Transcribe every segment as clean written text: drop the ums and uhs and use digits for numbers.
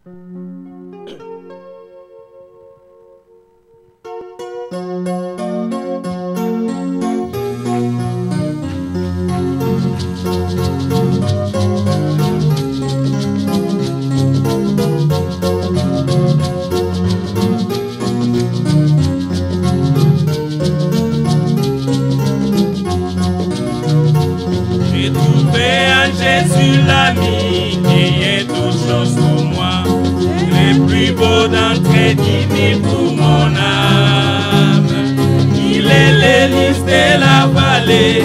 J'ai trouvé en Jésus l'ami qui est toute chose pour moi, le plus beau d'entre 10 000 pour mon âme. Il est l'hélice de la vallée,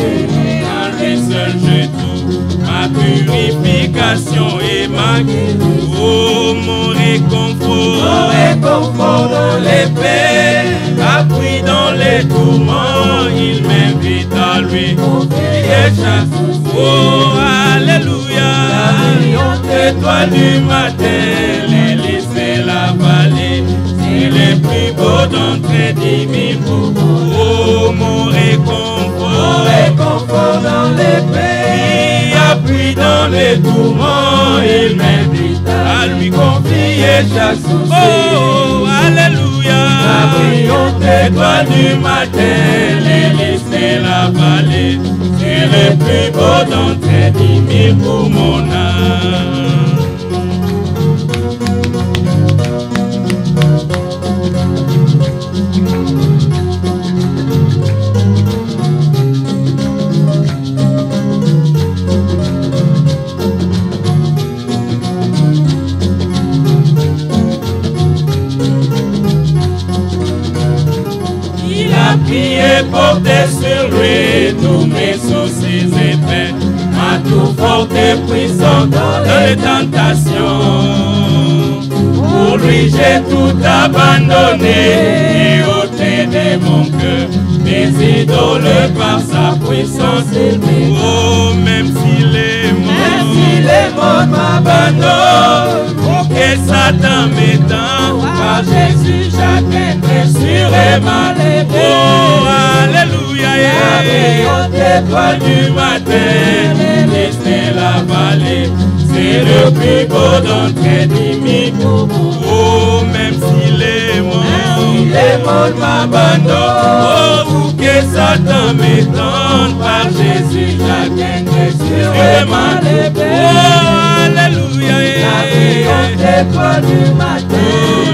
en lui seul je trouve ma purification et ma guérison. Oh, mon réconfort dans l'épée, appris dans les tourments, il m'invite à lui. Oh, alléluia, étoile du matin, l'hélice de la vallée, c'est le plus beau d'entre 10 000 pour moi. Oh, mon réconfort dans l'épée, appui dans les tourments, il m'invite à lui confier chaque souci. Oh, alléluia, la brillante étoile du matin, l'hélice de la vallée, c'est le plus beau d'entre 10 000 pour mon âme. Il a prié, porté sur lui tous mes soucis et peines, m'a tout fort et puissant dans les tentations. Pour lui j'ai tout abandonné et ôté de mon cœur mes idoles par sa puissance. Oh, même si les mots m'abandonnent, pour que Satan m'étend, par Jésus j'atteindrai sûrement les buts. Oh, alléluia, la brillante étoile du matin, l'hélice de la vallée, c'est le plus beau d'entre 10 000 pour moi. Oh, même si les mots m'abandonnent, oh, pour que Satan m'étonne, par Jésus j'atteindrai sûrement les buts. Oh, alléluia, la brillante étoile du matin, oh,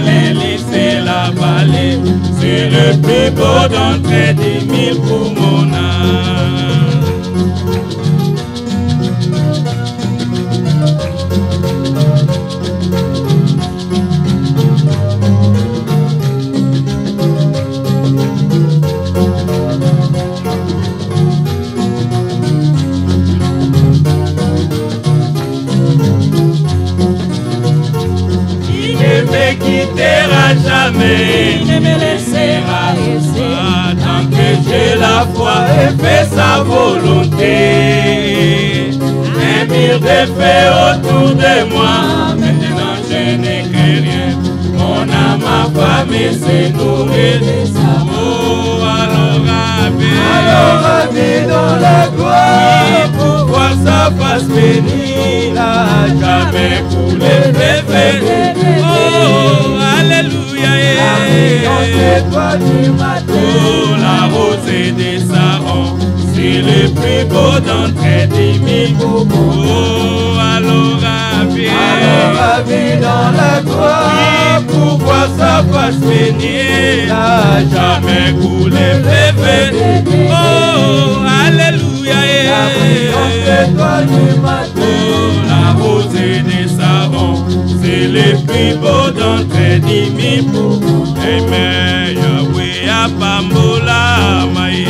l'hélice de la vallée, c'est le plus beau d'entre 10 000 pour mon âme. Il ne me quittera jamais, il ne me laissera tant que j'ai la foi et fais sa volonté. Un mur de feu autour de moi, maintenant je n'ai que rien. Mon âme affamée se nourrit de sa mort. Alors ravi dans la gloire, pour voir sa face bénie, à jamais pour les rêver. Oh, alléluia, la brillante étoile du matin, oh, la rosée des sarons, c'est le plus beau d'entre 10 000 pour moi. Oh, alors ravi dans la gloire, pour voir sa face bénie, à jamais pour les rêver. Oh, alléluia, la brillante étoile du matin, oh, la rosée des sarons, c'est le plus beau d'entre 10 000 pour moi. Amen, Yahweh, Apambola, Maï.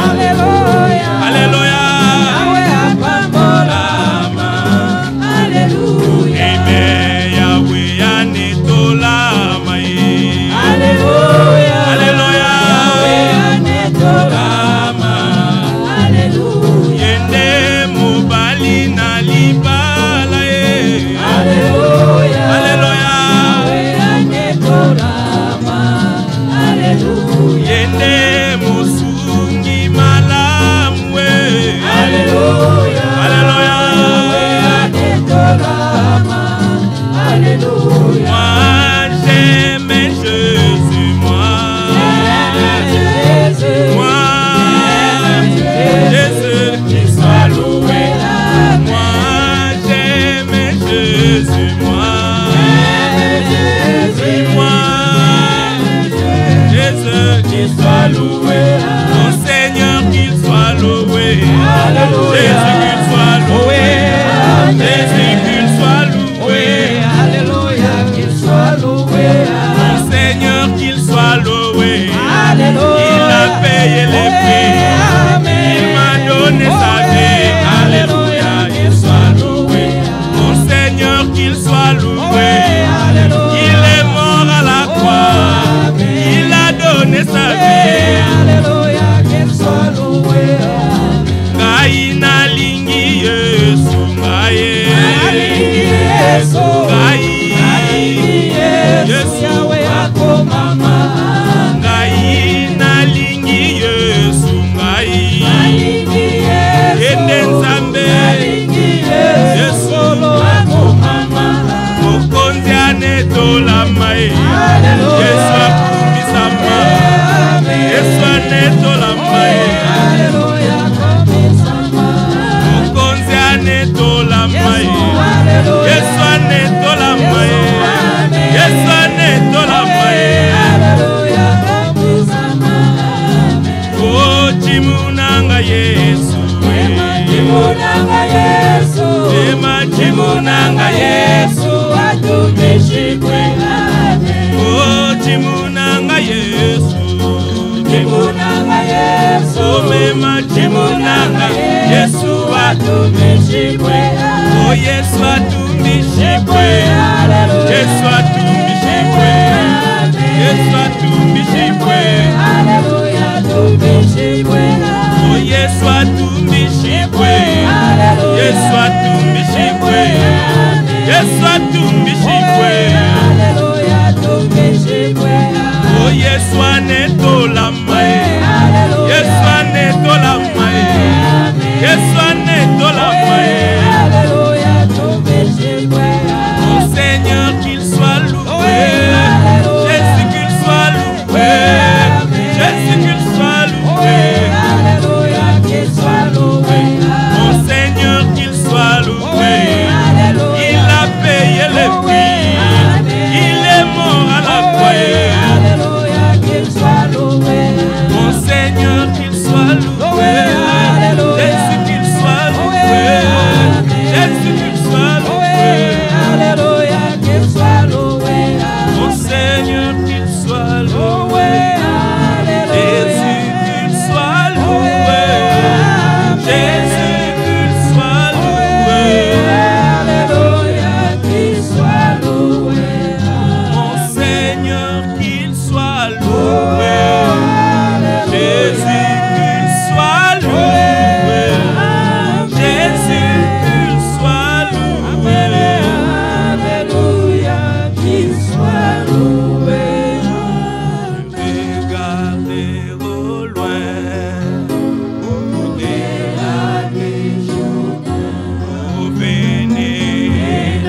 Alléluia, alléluia, Yahweh, Apambola, alléluia. Amen, Yahweh, Anetola, Maï. Alléluia, alléluia, Yahweh, Anetola, alléluia. Yende mobali na libala, alléluia, alléluia, Yahweh, Anetola, soit loué. Il est mort à la croix, il a donné sa vie. Alléluia, qu'il soit loué. Ngai nalingi Yesu, ngai Yesu, Yesu, Yahweh akomama. ngai nalingi Yesu, ngai ende Nzambe Yesu akomama. mokonzi anetolama ye. Yesu akumisama, Yesu anetolama ye. Mokonzi anetolama ye. Yesu anetolama ye. Yesu anetolama ye. Oh chimunanga Yesu, Chimunanga Yesu, ema chimunanga Yesu, atumishikwe. oh chimunanga Yesu, Chimunanga Yesu, mema chimunanga Yesu atumishikwe. oh Yesu atumishikwe, Yesu atumishikwe, Yesu atumishikwe, Hallelujah, atumishikwe. oh Yesu atumishikwe, Yesu atumishikwe, Yesu atumishikwe, Hallelujah, atumishikwe. oh Yesu anetolama ye. Yesu anetolama ye. Yesu anetolama ye. Hallelujah, atumishikwe. Oh Seigneur, qu'il soit loué. Jésus, qu'il soit loué. Jésus, qu'il soit loué. Hallelujah, qu'il soit loué. Mon Seigneur, qu'il soit loué. Il a payé le prix. Il est mort à la croix. Hallelujah, qu'il soit loué. Mon Seigneur, qu'il soit loué. Jésus, qu'il soit loué. Jésus, qu'il soit loué. Hallelujah, qu'il soit loué. Mon Seigneur, qu'il soit loué. Jésus, qu'il soit loué. Jésus, qu'il soit loué. Alléluia, qu'il soit loué. Mon Seigneur, qu'il soit loué. Jésus, qu'il soit loué. Jésus, qu'il soit loué. Alléluia, qu'il soit loué. Regardez au loin, au-delà des Jourdains, vous venez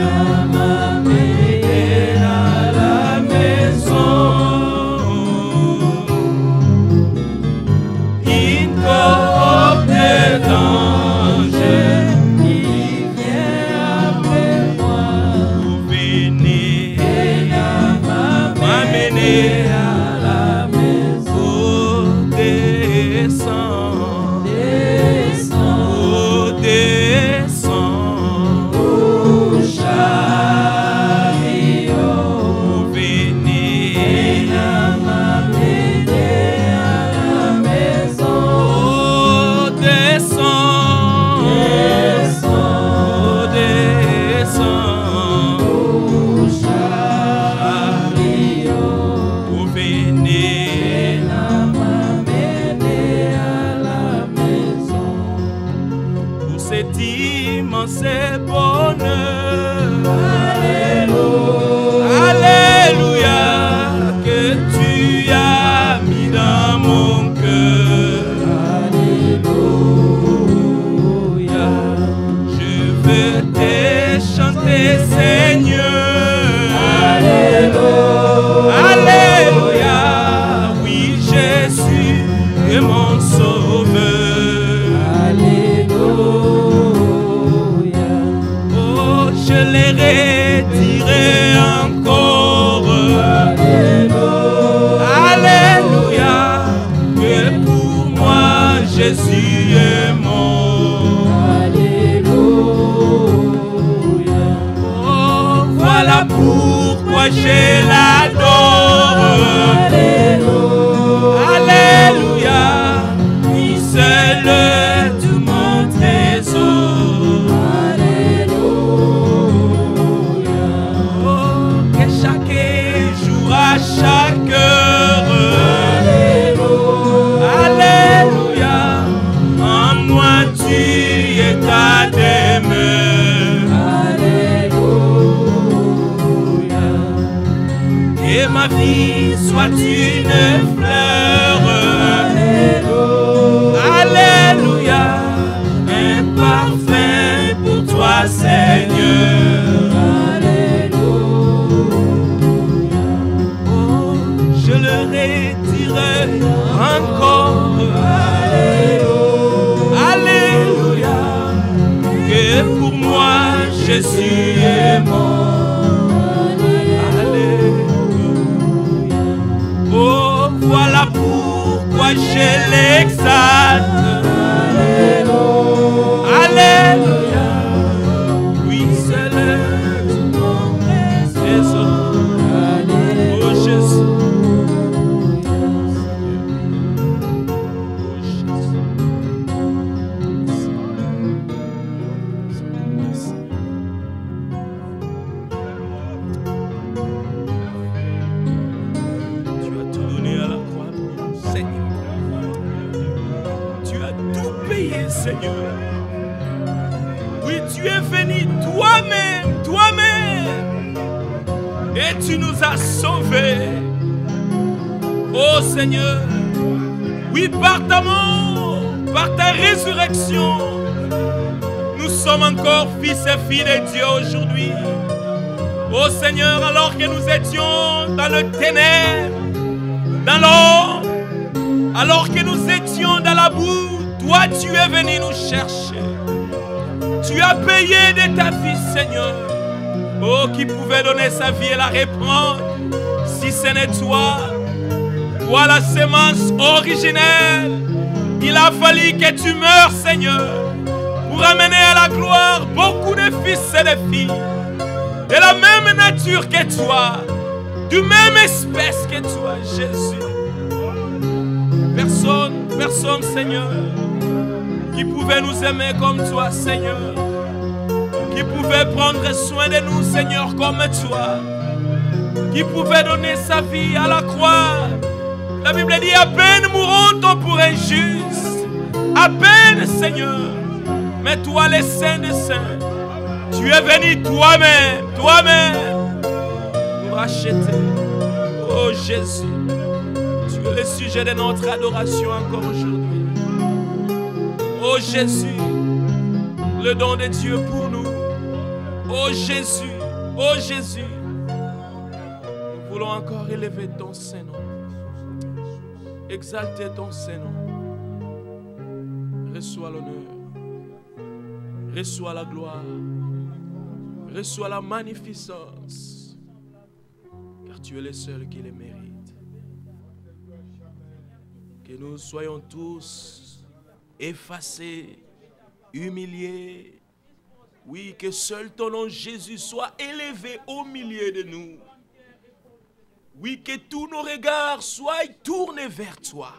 m'amener à la maison. Une cohorte d'anges qui vient après moi. Vous venez m'amener à la maison. Descends, descends, descends, chariot. Vous venez m'amener à la maison. Descends, descends, descends, chariot. Vous venez m'amener à la maison. Pour cet immense bonheur, Alléluia, Alléluia, que tu as mis dans mon cœur. Alléluia, je veux te chanter, Seigneur. Alléluia, Alléluia, oui, Jésus est mon sauveur. Alléluia, oh, je les redirai encore. Alléluia, Alléluia, que pour moi Jésus est mort. Alléluia, oh, voilà pourquoi je l'adore. Alléluia, Alléluia, lui seul tout mon trésor. Alléluia, ma vie soit une fleur. Alléluia, un parfum pour toi, Seigneur. Oh, je le redirai encore. Alléluia, que pour moi Jésus est mort. Alléluia. Oh, voilà pourquoi je l'exalte. Alléluia. Oui, c'est le trésor. Oh Jésus. Seigneur, oui, tu es venu toi-même, et tu nous as sauvés. Oh Seigneur, oui, par ta mort, par ta résurrection, nous sommes encore fils et filles de Dieu aujourd'hui. Oh Seigneur, alors que nous étions dans le ténèbre, dans l'ombre, alors que nous étions dans la boue, toi, tu es venu nous chercher. Tu as payé de ta vie, Seigneur. Oh, qui pouvait donner sa vie et la reprendre si ce n'est toi. Toi, la sémence originelle. Il a fallu que tu meures, Seigneur, pour amener à la gloire beaucoup de fils et de filles de la même nature que toi, du même espèce que toi, Jésus. Personne, Seigneur, qui pouvait nous aimer comme toi, Seigneur, qui pouvait prendre soin de nous, Seigneur, comme toi, qui pouvait donner sa vie à la croix. La Bible dit, à peine mourant-on pour un juste, à peine, Seigneur, mais toi, le Saint des Saints, tu es venu toi-même, nous racheter. Oh Jésus, tu es le sujet de notre adoration encore aujourd'hui. Oh Jésus, le don de Dieu pour nous. Oh Jésus, nous voulons encore élever ton Saint-Nom, exalter ton Saint-Nom. Reçois l'honneur, reçois la gloire, reçois la magnificence, car tu es le seul qui les mérite. Que nous soyons tous effacés, humiliés. Oui, que seul ton nom Jésus soit élevé au milieu de nous. Oui, que tous nos regards soient tournés vers toi.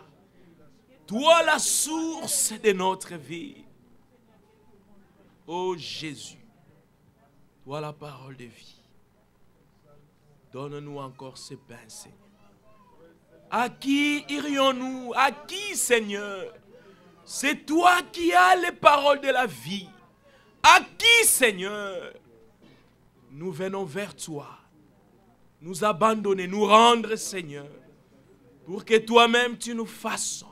Toi, la source de notre vie. Oh Jésus, toi la parole de vie. Donne-nous encore ce pain, Seigneur. À qui irions-nous? À qui, Seigneur? C'est toi qui as les paroles de la vie. À qui, Seigneur? Nous venons vers toi, nous abandonner, nous rendre, Seigneur, pour que toi-même tu nous façonnes.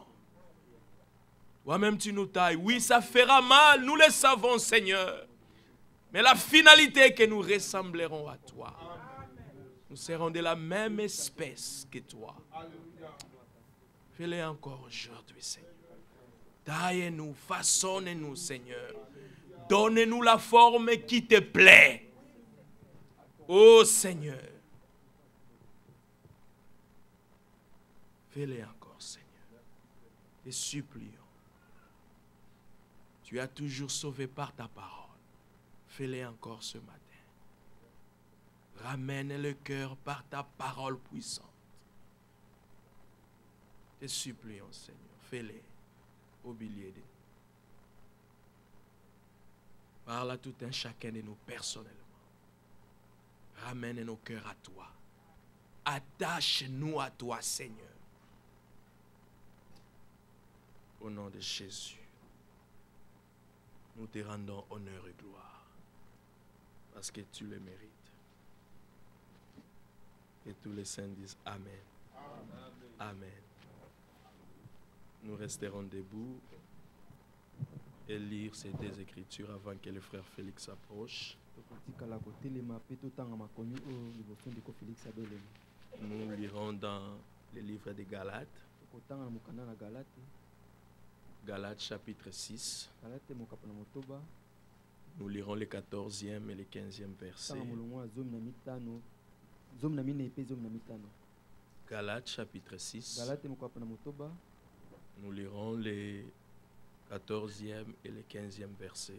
Toi-même tu nous tailles. Oui, ça fera mal, nous le savons, Seigneur. Mais la finalité est que nous ressemblerons à toi. Nous serons de la même espèce que toi. Fais-le encore aujourd'hui, Seigneur. Taille-nous, façonne-nous, Seigneur. Donne-nous la forme qui te plaît. Oh Seigneur. Fais-le encore, Seigneur. Et supplions. Tu as toujours sauvé par ta parole. Fais-le encore ce matin. Ramène le cœur par ta parole puissante. Te supplions, Seigneur. Fais-le au milieu de nous. Parle à tout un chacun de nous personnellement. Ramène nos cœurs à toi. Attache-nous à toi, Seigneur. Au nom de Jésus, nous te rendons honneur et gloire parce que tu le mérites. Que tous les saints disent Amen. Amen. Nous resterons debout et lire ces deux écritures avant que le frère Félix s'approche. Nous lirons dans le livre des Galates. Galates chapitre 6. Nous lirons le 14e et le 15e verset. Galates chapitre 6. Nous lirons les 14e et le 15e verset.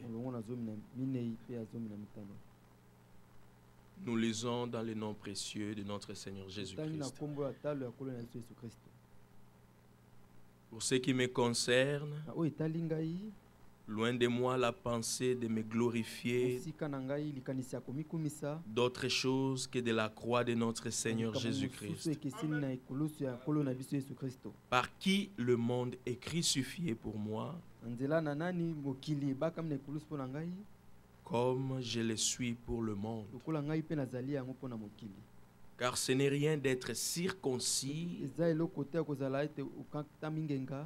Nous lisons dans le nom précieux de notre Seigneur Jésus-Christ. Pour ce qui me concerne, loin de moi la pensée de me glorifier d'autre chose que de la croix de notre Seigneur Jésus-Christ, par qui le monde est crucifié pour moi, comme je le suis pour le monde. Car ce n'est rien d'être circoncis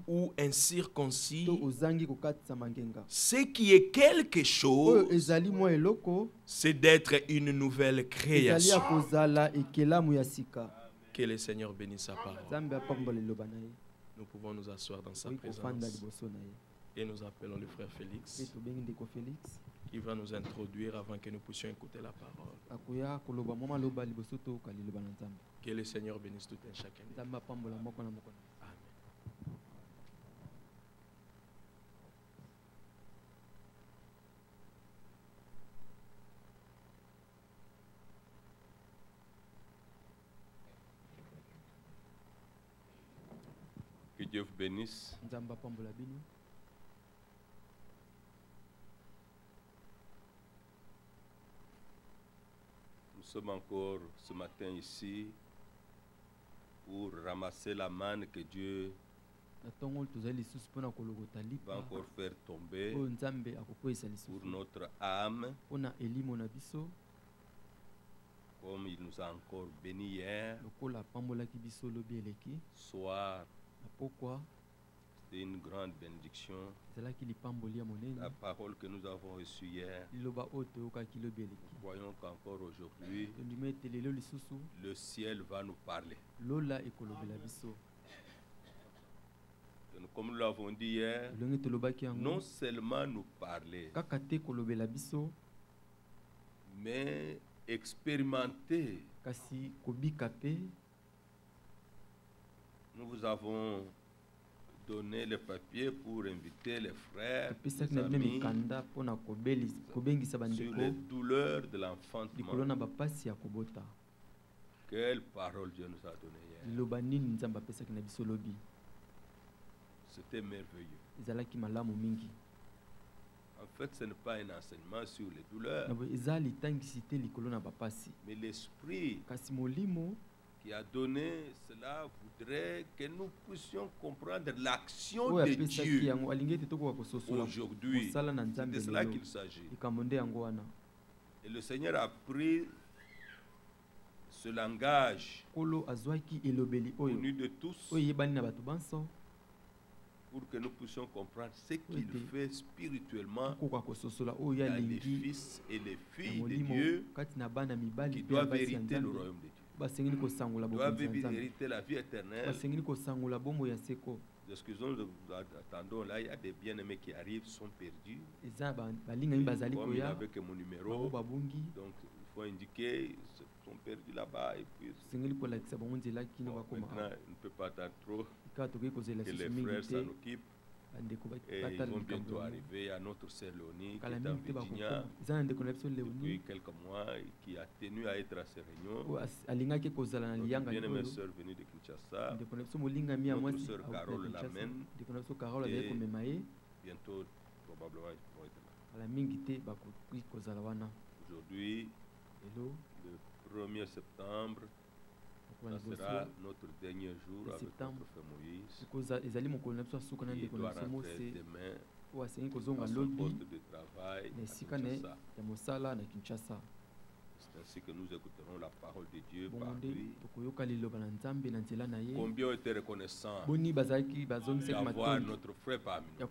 ou incirconcis. Ce qui est quelque chose, c'est d'être une nouvelle création. Que le Seigneur bénisse sa parole. Nous pouvons nous asseoir dans sa présence. Et nous appelons le frère Félix, qui va nous introduire avant que nous puissions écouter la parole. Que le Seigneur bénisse tout un chacun. Amen. Que Dieu vous bénisse. Nous sommes encore ce matin ici pour ramasser la manne que Dieu va encore faire tomber pour notre âme, comme il nous a encore bénis hier soir. C'était une grande bénédiction. La parole que nous avons reçue hier, voyons qu'encore aujourd'hui, le ciel va nous parler. Comme nous l'avons dit hier, non seulement nous parler, mais expérimenter. Nous vous avons donné le papier pour inviter les frères, les amis, sur les douleurs de l'enfantement. Quelle parole Dieu nous a donnée hier. C'était merveilleux. En fait, ce n'est pas un enseignement sur les douleurs, mais l'esprit qui a donné cela voudrait que nous puissions comprendre l'action de Dieu aujourd'hui. C'est de cela qu'il s'agit. Et le Seigneur a pris ce langage connu de tous pour que nous puissions comprendre ce qu'il fait spirituellement dans les fils et les filles de Dieu qui doivent hériter le royaume de Dieu. Doivent hériter la vie éternelle. De ce que nous attendons là, il y a des bien-aimés qui arrivent, sont perdus. Comme il avec mon numéro, donc il faut indiquer, ils sont perdus là-bas. Et puis, maintenant, il ne peut pas attendre trop que les frères s'en occupent. Et ils vont bientôt arriver à notre sœur Léonie qui est en Virginia depuis quelques mois et qui a tenu à être à ces réunions. Notre bien-aimée sœur venue de Kinshasa, notre sœur Carole l'amène et bientôt probablement ils vont être là. Aujourd'hui, le 1er septembre, ça sera notre dernier jour avec notre frère Moïse. Il doit rentrer demain à son poste de travail à Kinshasa. C'est ainsi que nous écouterons la parole de Dieu Dieu par lui. Combien ont été reconnaissants d'avoir notre frère parmi nous?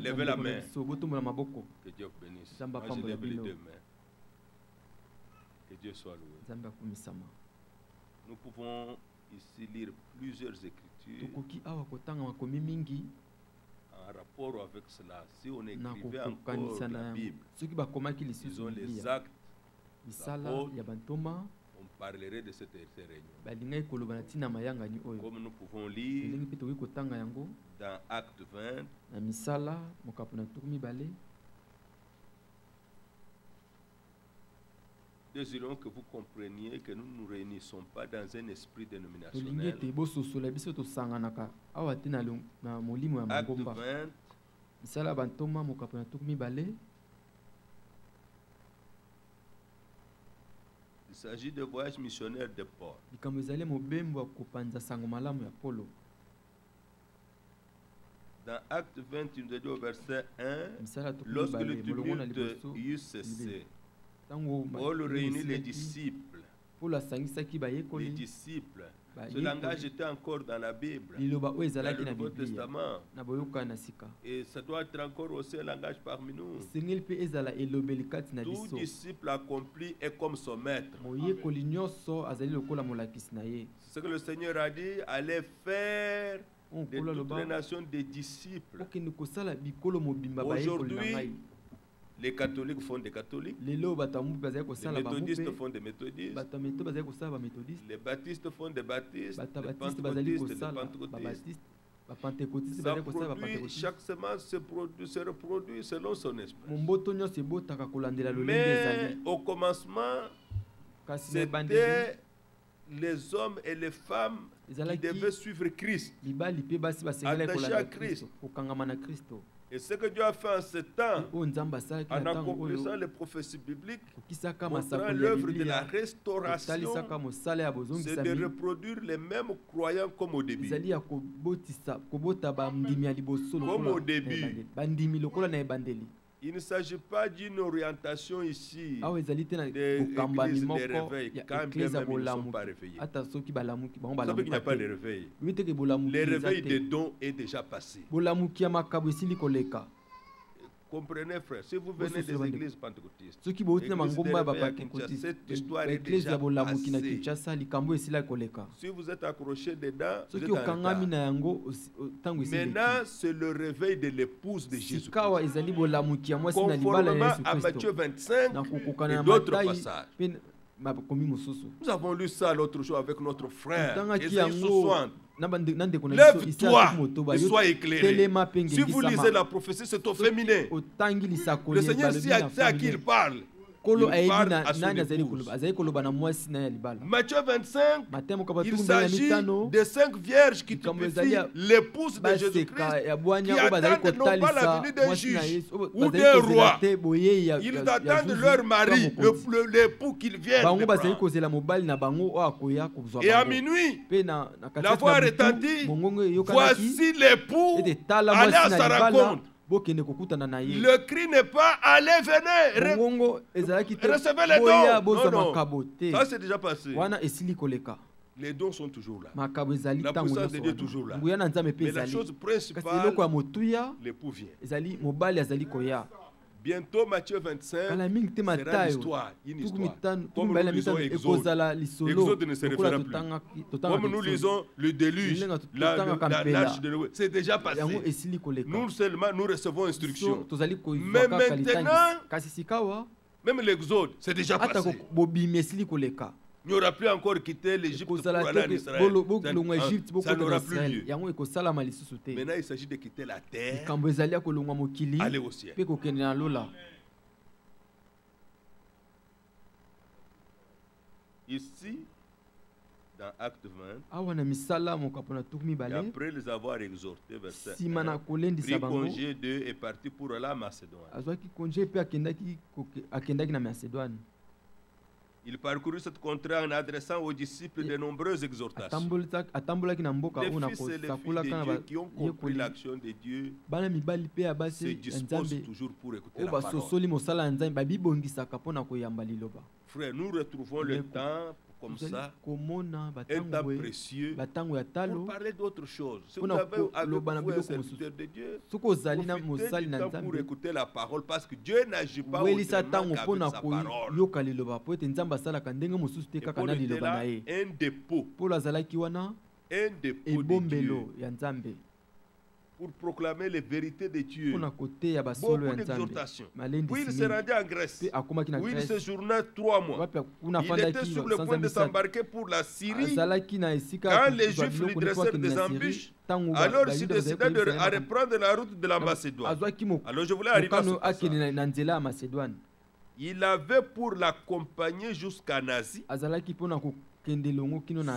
Levez la main. Que Dieu vous bénisse. Moi, je lève les deux mains. Que Dieu soit loué. Nous pouvons ici lire plusieurs écritures en rapport avec cela. Si on écrivait encore la Bible, disons les actes, on parlerait de cette réunion. Comme nous pouvons lire dans Acte 20, désirons que vous compreniez que nous ne nous réunissons pas dans un esprit dénominationnel. Acte 20, il s'agit de voyage missionnaire de Paul. Dans Acte 20, il nous dit au verset 1, lorsque le tumulte eut cessé, Paul réunit les disciples. Les disciples. Ce langage était encore dans la Bible, dans le Nouveau Testament. Et ça doit être encore aussi un langage parmi nous. Tout disciple accompli est comme son maître. Ce que le Seigneur a dit, allez faire de toutes les nations des disciples. Aujourd'hui, les catholiques font des catholiques, les méthodistes font des méthodistes, les baptistes font des baptistes, les pentecôtistes des pentecôtistes. Ça produit, chaque semence se reproduit selon son esprit. Mais au commencement, c'était les hommes et les femmes qui devaient suivre Christ, attachés à Christ. Et ce que Dieu a fait en ce temps, en accomplissant les prophéties bibliques, montrant l'œuvre de la restauration, c'est de reproduire les mêmes croyants comme au début. Comme au début. Il ne s'agit pas d'une orientation ici des églises de réveil, quand bien même ils ne sont pas réveillés. Vous savez qu'il n'y a pas de réveil. Le réveil des dons est déjà passé. Comprenez, frère, si vous venez des églises pentecôtistes, cette histoire est déjà passée. Si vous êtes accroché dedans, vous êtes en retard. Maintenant, c'est le réveil de l'épouse de Jésus. Conformément à Matthieu 25 et d'autres passages. Nous avons lu ça l'autre jour avec notre frère, Ésaïe 60. Lève-toi et sois éclairé. Si vous lisez la prophétie, c'est au féminin. Le Seigneur sait à qui il parle. Il parle à son épouse. Matthieu 25, il s'agit de 5 vierges qui typifient l'épouse de Jésus-Christ, qui attendent non pas la venue d'un juge ou d'un roi. Ils attendent leur mari, l'époux qu'il vienne. Et à minuit, la voix retentit, voici l'époux, allez à sa rencontre. Le cri n'est pas allez, venez, recevez les dons. Non. Ça c'est déjà passé. Les dons sont toujours là. La puissance de Dieu est toujours là. Mais la chose principale, l'époux vient. Bientôt, Matthieu 25 sera l'histoire, une histoire. Comme nous lisons Exode. Exode ne se référera plus. Comme nous lisons le déluge, l'arche de Noé, c'est déjà passé. Nous seulement, nous recevons instruction. Mais maintenant, même l'Exode, c'est déjà passé. Il n'y aura plus encore quitté l'Égypte pour aller en Israël. Ça n'aura plus lieu. Maintenant, il s'agit de quitter la terre, aller au ciel. Ici, dans Acte 20, et après les avoir exhortés, verset 1, prit congé d'eux et partit pour la Macédoine. Il parcourut cette contrée en adressant aux disciples de nombreuses exhortations. Les fils et les filles de Dieu qui ont compris l'action de Dieu se disposent toujours pour écouter la parole. Frère, nous retrouvons le temps comme ça un temps précieux pour parler d'autre chose. Si vous avez avec vous un serviteur de Dieu, profitez du temps pour écouter la parole, parce que Dieu n'agit pas autrement qu'avec sa parole. Et pour un dépôt de Dieu, pour proclamer les vérités de Dieu. Beaucoup d'exhortations. Puis il se rendait en Grèce, où il séjourna 3 mois. Il était sur le point de s'embarquer pour la Syrie. Quand les Juifs lui dressèrent des embûches, alors il décida de reprendre la route de la Macédoine. Alors je voulais arriver à ce passage. Il avait pour l'accompagner jusqu'en Asie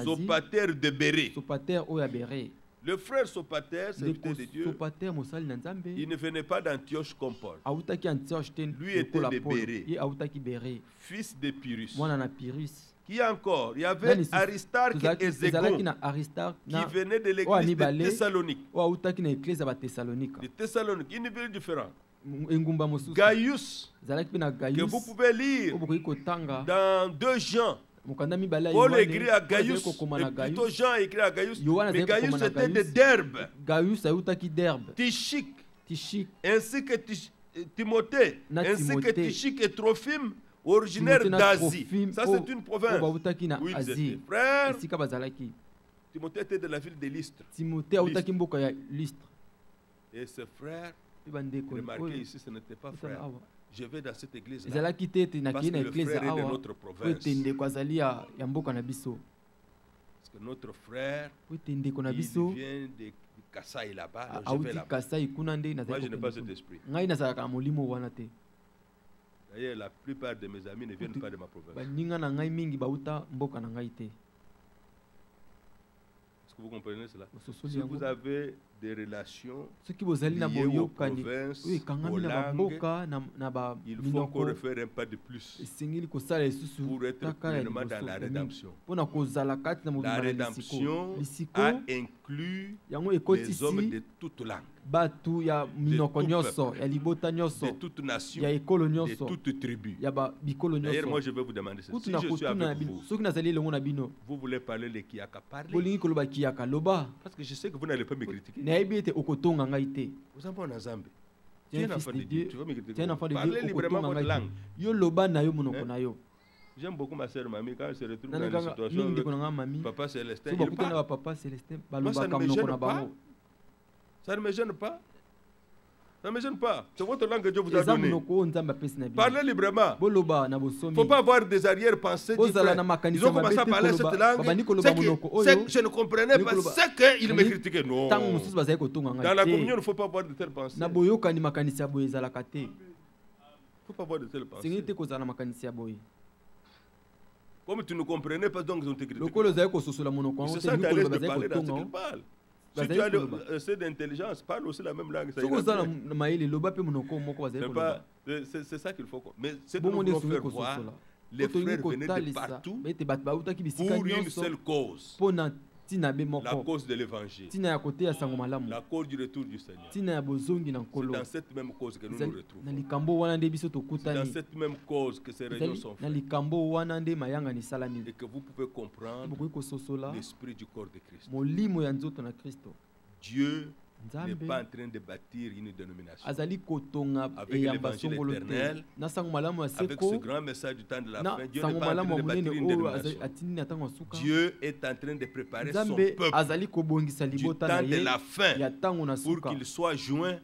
Sopater de Bérée. Le frère Sopater, serviteur de Dieu, il ne venait pas d'Antioche comme Paul. Lui était de Bérée, fils de Pyrrhus. Qui encore? Il y avait Aristarque et Zégon qui venaient de l'église de Thessalonique. De Thessalonique, une ville différente. Gaius, que vous pouvez lire dans 2 Jean. Paul écrit à Gaius, plutôt Jean écrit à Gaius, mais Gaius était de Derbe, Tychique, ainsi que Timothée, ainsi que Tychique et Trophime, originaires d'Asie. Ça c'est une province où ils étaient frères. Timothée était de la ville de Lystre. Et ses frères, remarquez ici, ce n'était pas frère. Je vais dans cette église là parce que le frère est de notre province. Parce que notre frère, il vient de Kassai là-bas, alors je vais là-bas. Moi je n'ai pas cet esprit. D'ailleurs la plupart de mes amis ne viennent pas de ma province. Est-ce que vous comprenez cela? Si vous avez des relations liées aux provinces, aux langues, il faut encore refaire un pas de plus pour être pleinement dans la rédemption. La rédemption a inclus les hommes de toutes langues, de toutes nations, de toutes tribus. D'ailleurs, moi je vais vous demander ça. Si je suis avec vous, vous voulez parler les Kiaka, parlez. Parce que je sais que vous n'allez pas me critiquer. Vous avez un Zambie. Tu es un enfant de Dieu. Tu vas me critiquer. Parlez librement votre langue. J'aime beaucoup ma soeur Mamie quand elle se retrouve dans une situation avec Papa Célestin. Il parle. Moi, ça ne me gêne pas. Ça ne me gêne pas. Ça ne me gêne pas. C'est votre langue que Dieu vous a donnée. Parlez librement. Il ne faut pas avoir des arrière-pensées. Ils ont commencé à parler cette langue. Je ne comprenais pas ce qu'ils me critiquaient. Non. Dans la communion, il ne faut pas avoir de telles pensées. Il ne faut pas avoir de telles pensées. Comme tu ne comprenais pas, donc ils ont te critiqué. C'est ça qu'à l'aise de parler dans ce qu'ils parlent. Si tu as assez d'intelligence, parle aussi la même langue. C'est ça qu'il faut. Mais c'est que nous voulons faire voir, les frères venaient de partout pour une seule cause. La cause de l'évangile. La cause du retour du Seigneur. C'est dans cette même cause que nous nous retrouvons. C'est dans cette même cause que ces réunions sont faites. Et que vous pouvez comprendre l'esprit du corps de Christ. Dieu n'est pas en train de bâtir une dénomination. Avec l'évangile éternel, avec ce grand message du temps de la fin, Dieu n'est pas en train de bâtir une dénomination. Dieu est en train de préparer son peuple du temps de la fin pour qu'il soit joint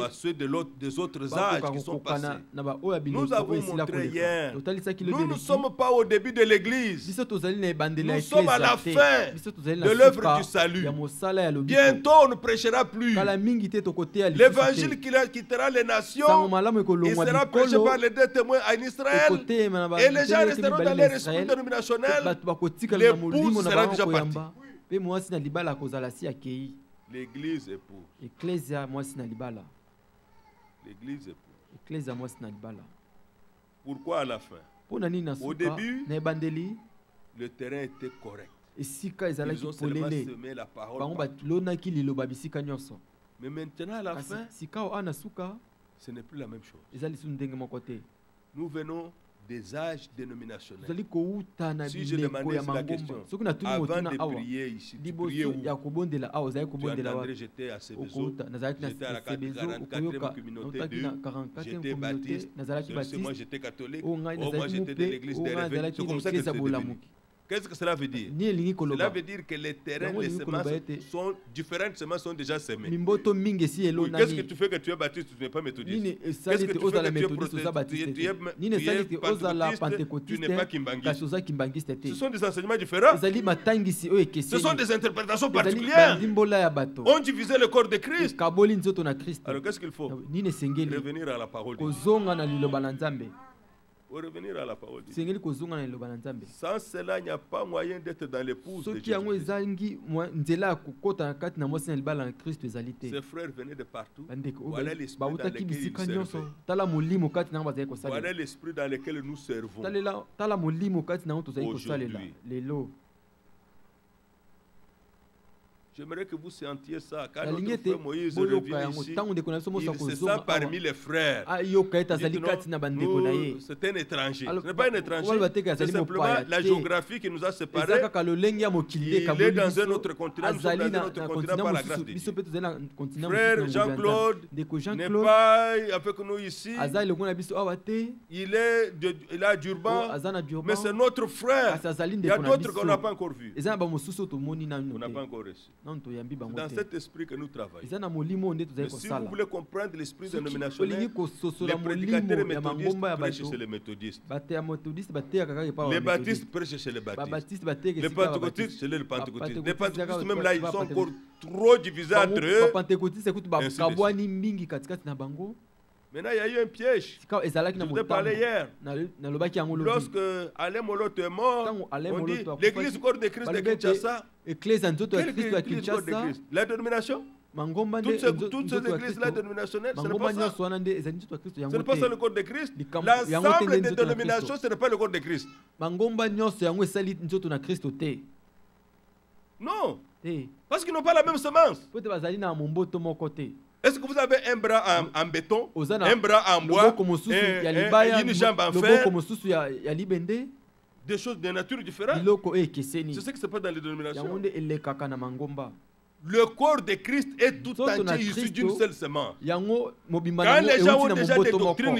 à ceux des autres âges qui sont passés. Nous avons montré hier, nous ne sommes pas au début de l'église. Nous sommes à la fin de l'œuvre du salut. Bientôt on ne prêchera plus. L'évangile qui quittera les nations, il sera prêché par les 2 témoins en Israël, et les gens resteront dans leur esprit dénominationnel. L'épouse sera déjà partie. L'église est pour. L'église est pour. Pourquoi à la fin? Au début, le terrain était correct. Ils ont seulement semé la parole. Mais maintenant, à la fin, ce n'est plus la même chose. Nous venons des âges dénominationnels. Si je demandais la question, avant de prier ici, tu priais où? J'étais j'étais à Sebezo, j'étais à la 44e communauté 2, j'étais baptiste, moi j'étais catholique, moi j'étais de l'église des réveils. C'est comme ça que c'est devenu. Qu'est-ce que cela veut dire? Cela veut dire que les terrains, les semences sont différentes, semences sont déjà semées. Qu'est-ce que tu fais que tu es baptiste, tu n'es pas méthodiste? Qu'est-ce que tu fais que tu es protestante, tu es pentecôtiste, tu n'es pas kimbangiste? Ce sont des enseignements différents. Ce sont des interprétations particulières. On divisait le corps de Christ. Alors qu'est-ce qu'il faut? Revenir à la parole de Dieu. Pour revenir à la parole de Dieu. Sans cela, il n'y a pas moyen d'être dans l'épouse de Jésus. Ses frères venaient de partout. Voilà l'esprit dans lequel ils servaient. Voilà l'esprit dans lequel nous servons aujourd'hui. J'aimerais que vous sentiez ça. Quand notre frère Moïse revient ici, il se sent parmi les frères. C'est un étranger. Ce n'est pas un étranger. C'est simplement la géographie qui nous a séparés. Il est dans un autre continent. Nous sommes dans un autre continent par la grâce de Dieu. Frère Jean-Claude n'est pas avec nous ici. Il est à Durban. Mais c'est notre frère. Il y a d'autres qu'on n'a pas encore vus. On n'a pas encore reçu. C'est dans cet esprit que nous travaillons. Mais si vous voulez comprendre l'esprit dénominationnel, les prédicateurs méthodistes prêchent chez les méthodistes. Les baptistes prêchent chez les baptistes. Les pentecôtistes chez les pentecôtistes. Les pentecôtistes même là, ils sont encore trop divisés entre eux. Maintenant, il y a eu un piège. Je vous ai parlé hier. Lorsque Alain Moloto est mort, on dit l'église corps de Christ de Kinshasa. Quelle église corps de Christ? La dénomination? Toutes ces églises-là dénominationnelles, ce n'est pas ça. Ce n'est pas ça le corps de Christ. L'ensemble des dénominations, ce n'est pas le corps de Christ. Non. Parce qu'ils n'ont pas la même semence. Est-ce que vous avez un bras en béton, un bras en bois, une jambe en fer? Des choses de nature différente. C'est ce qui se passe dans les dénominations. Le corps de Christ est tout entier issu d'une seule semence. Quand les gens ont déjà des doctrines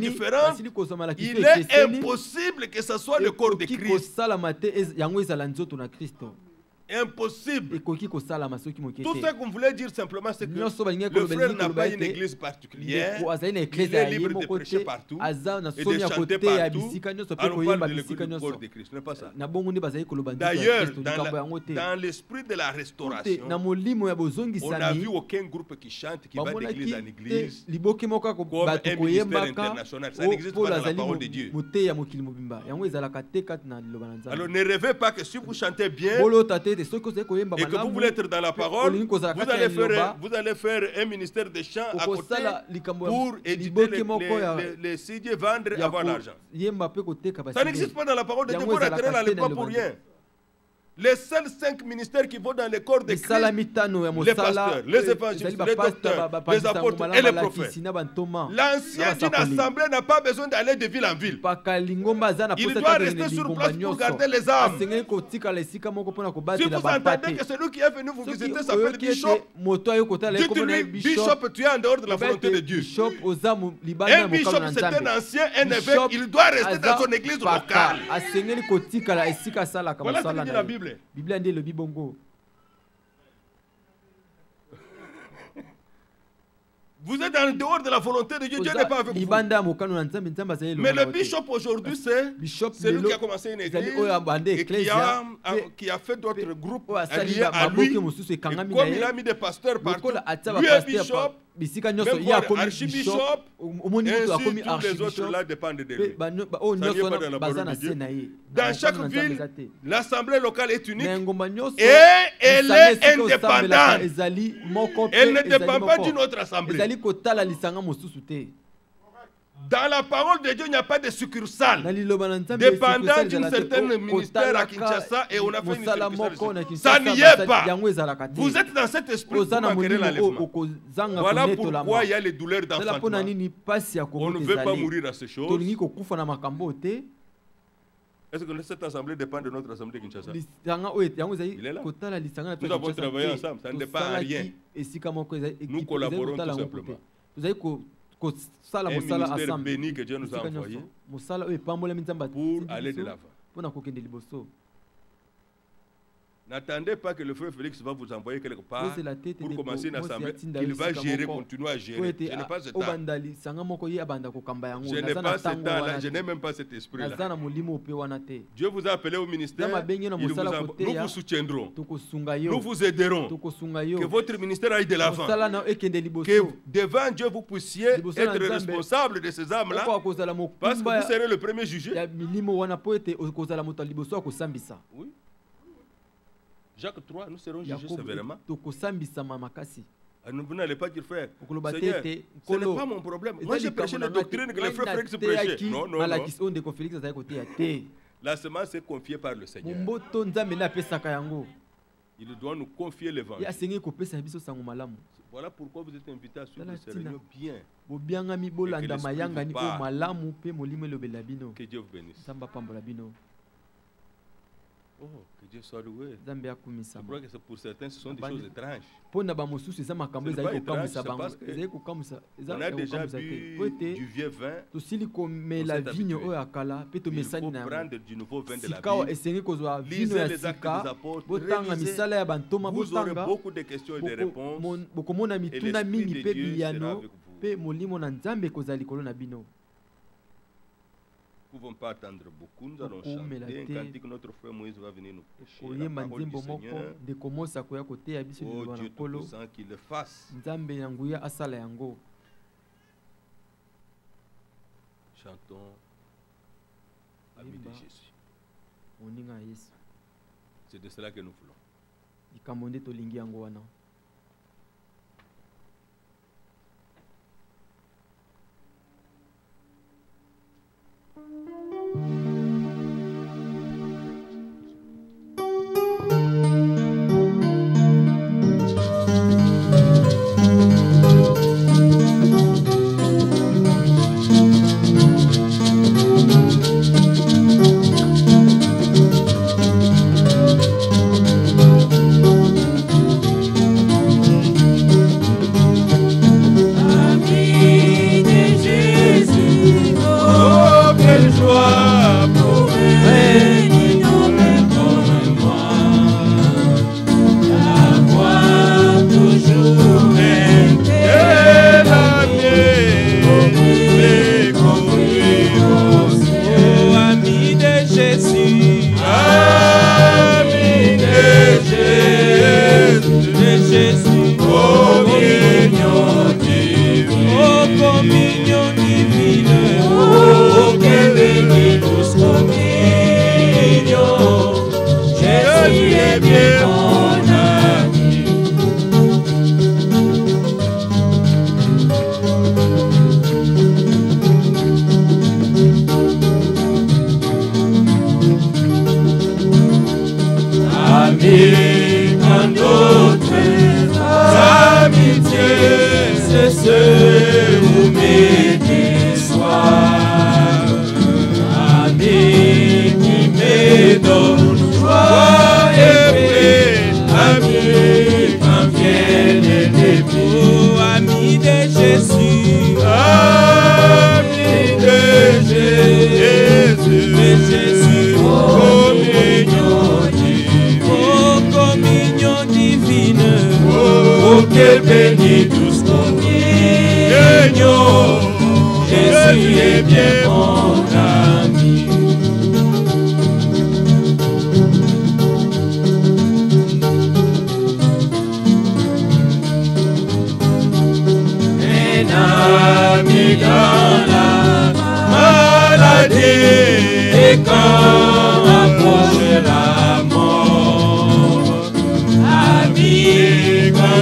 différentes, il est impossible que ce soit le corps de Christ. Impossible. Tout ce qu'on voulait dire simplement, c'est que le frère n'a pas une église particulière. Il est libre de prêcher partout et de chanter partout. Alors on parle de l'église du corps de Christ, ce n'est pas ça. D'ailleurs, dans l'esprit de la restauration, on n'a vu aucun groupe qui chante, qui va d'église en église, comme un ministère international. Ça n'existe pas dans la parole de Dieu. Alors ne rêvez pas que si vous chantez bien, et que vous voulez être dans la parole, vous allez faire un ministère de chant à côté pour éditer les CD, vendre et avoir l'argent. Ça n'existe pas dans la parole de Dieu. Vous ne rentrez pas pour rien. Les seuls 5 ministères qui vont dans les corps de Christ, les pasteurs, les évangélistes, les docteurs, les apôtres et les prophètes. L'ancien d'une assemblée n'a pas besoin d'aller de ville en ville. Il doit rester sur place pour garder les âmes. Si vous entendez que celui qui est venu vous visiter s'appelle Bishop, dites-lui, Bishop, tu es en dehors de la volonté de Dieu. Un Bishop, c'est un ancien, un évêque, il doit rester dans son église locale. Voilà ce que dit la Bible. Vous êtes en dehors de la volonté de Dieu, Dieu n'est pas avec vous. Mais le bishop aujourd'hui, c'est celui qui a commencé une église et qui a fait d'autres groupes alliés à lui. Et comme il a mis des pasteurs partout, lui est bishop, même archibishop, et ainsi tous les autres là dépendent de lui. Ça n'est pas dans la parole de Dieu. Dans chaque ville, l'assemblée locale est unique et elle est indépendante. Elle ne dépend pas d'une autre assemblée. Dans la parole de Dieu, il n'y a pas de succursale. Dépendant d'une certaine ministère à Kinshasa et on a fait une succursale. Ça n'y est pas. Vous êtes dans cet esprit pour manquer l'enlèvement. Voilà pourquoi il y a les douleurs d'enfantement. On ne veut pas mourir à ces choses. Est-ce que cette assemblée dépend de notre assemblée Kinshasa? Il est là. Nous avons travaillé ensemble. Ça ne dépend à rien. Nous collaborons tout simplement. Un ministère béni que Dieu nous a envoyé pour aller de l'avant. N'attendez pas que le frère Félix va vous envoyer quelque part pour commencer une assemblée qu'il va gérer, continuer à gérer. Je n'ai pas ce temps. Je n'ai pas ce temps-là, je n'ai même pas cet esprit-là. Dieu vous a appelé au ministère, nous vous soutiendrons, nous vous aiderons, que votre ministère aille de l'avant, que devant Dieu vous puissiez être responsable de ces âmes-là, parce que vous serez le premier jugé. Oui. Jacques 3, nous serons jugés sévèrement. Vous n'allez pas dire, frère, Seigneur, ce n'est pas mon problème. Moi, j'ai prêché la doctrine que le frère Félix prêchait. Non, non, non. La semence est confiée par le Seigneur. Il doit nous confier l'évangile. Voilà pourquoi vous êtes invités à suivre ces réunions bien. Que Dieu vous bénisse. Oh, que Dieu soit loué. Je crois que pour certains, ce sont des choses étranges. On a déjà bu du vieux vin. Il faut prendre du nouveau vin de la Bible. Lisez les actes des apôtres. Vous aurez beaucoup de questions et de réponses. Et l'Esprit de Dieu sera avec vous. Nous ne pouvons pas attendre beaucoup. Nous allons chanter un cantique. Notre frère Moïse va venir nous prêcher la parole du Seigneur. Oh Dieu Tout-Puissant, qu'il le fasse. Chantons Ami de Jésus. C'est de cela que nous voulons.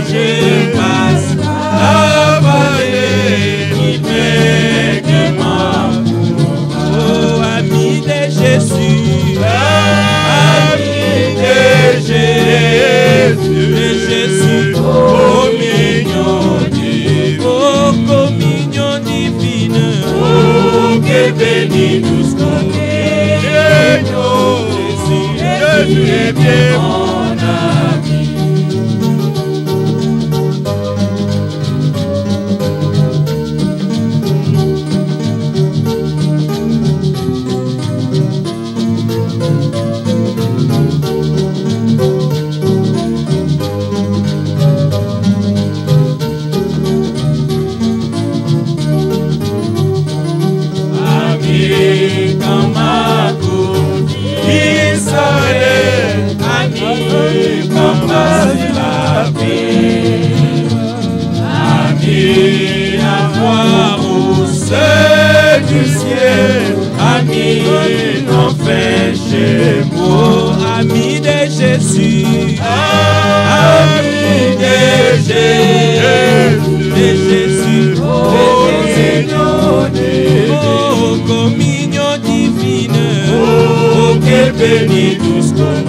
Je passe la vallée qui fait que Ami de Jésus, communion divine, oh communion divine, oh que béni nous sommes. Jésus est bien mon ami. Ami, avoir au sein du ciel, ami, enfin chez moi, ami de Jésus, ami de Jésus, communion divine, oh quel béni tous communion,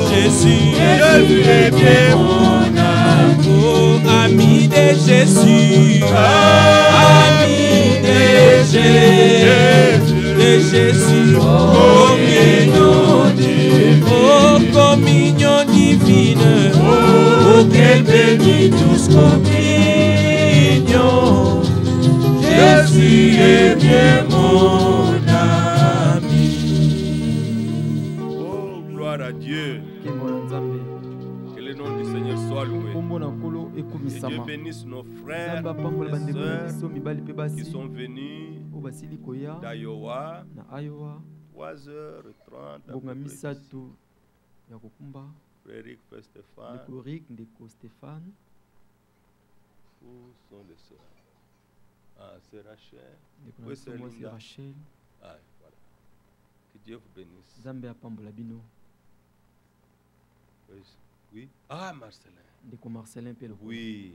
Jésus est bien mon ami, oh ami de Jésus, ami de Jésus, communion divine, oh communion divine, oh quel béni tous communion, Jésus est bien mon ami. Oh, gloire à Dieu. Que le nom du Seigneur soit loué. Et Dieu bénisse nos frères et sœurs qui sont venus d'Iowa, 3h30 Frédéric Stéphane. Où sont les sœurs? Ah, c'est Rachel. Où est Rachel? Ah, voilà. Que Dieu vous bénisse. Oui. Ah, Marcelin. Oui.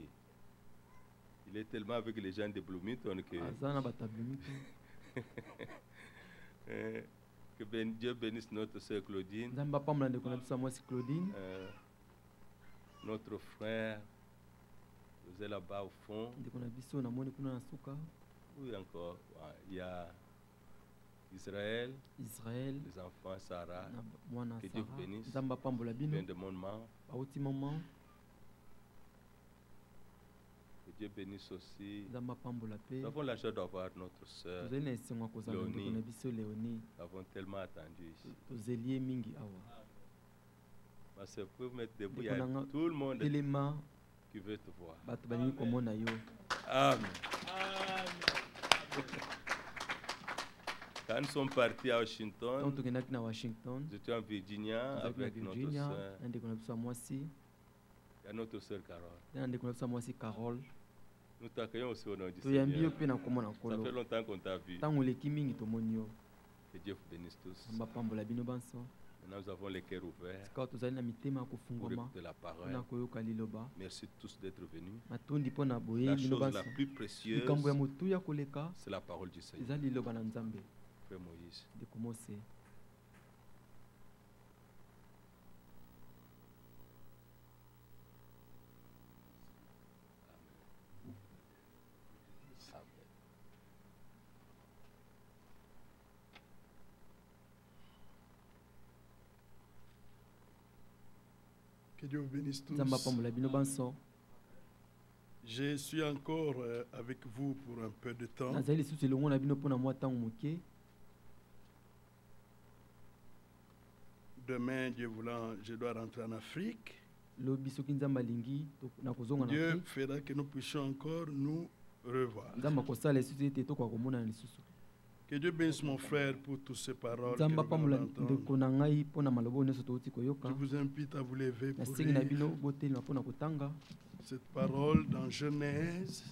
Il est tellement avec les gens de Bloomington que... que Dieu bénisse notre sœur Claudine. Notre frère, vous êtes là-bas au fond. Oui, encore. Il y a Israël, les enfants, Sarah, que Dieu bénisse, bien de mon maman. Que Dieu bénisse aussi. Nous avons la joie d'avoir notre soeur Léonie. Nous avons tellement attendu ici. Ma soeur, vous pouvez mettre debout, il y a tout le monde qui veut te voir. Amen. Quand nous sommes partis à Washington, nous étions en Virginia avec notre soeur. Il y a notre soeur Carole. Nous t'accueillons aussi au nom du Seigneur. Ça fait longtemps qu'on t'a vu. Que Dieu vous bénisse tous. Maintenant, nous avons les cœurs ouverts pour écouter la parole. Merci tous d'être venus. La chose la plus précieuse, c'est la parole du Seigneur. Frère Moïse. Que Dieu vous bénisse tous. Je suis encore avec vous pour un peu de temps. Demain, Dieu voulant, je dois rentrer en Afrique. Dieu fera que nous puissions encore nous revoir. Que Dieu bénisse mon frère pour toutes ces paroles. Je vous invite à vous lever pour lire cette parole dans Genèse.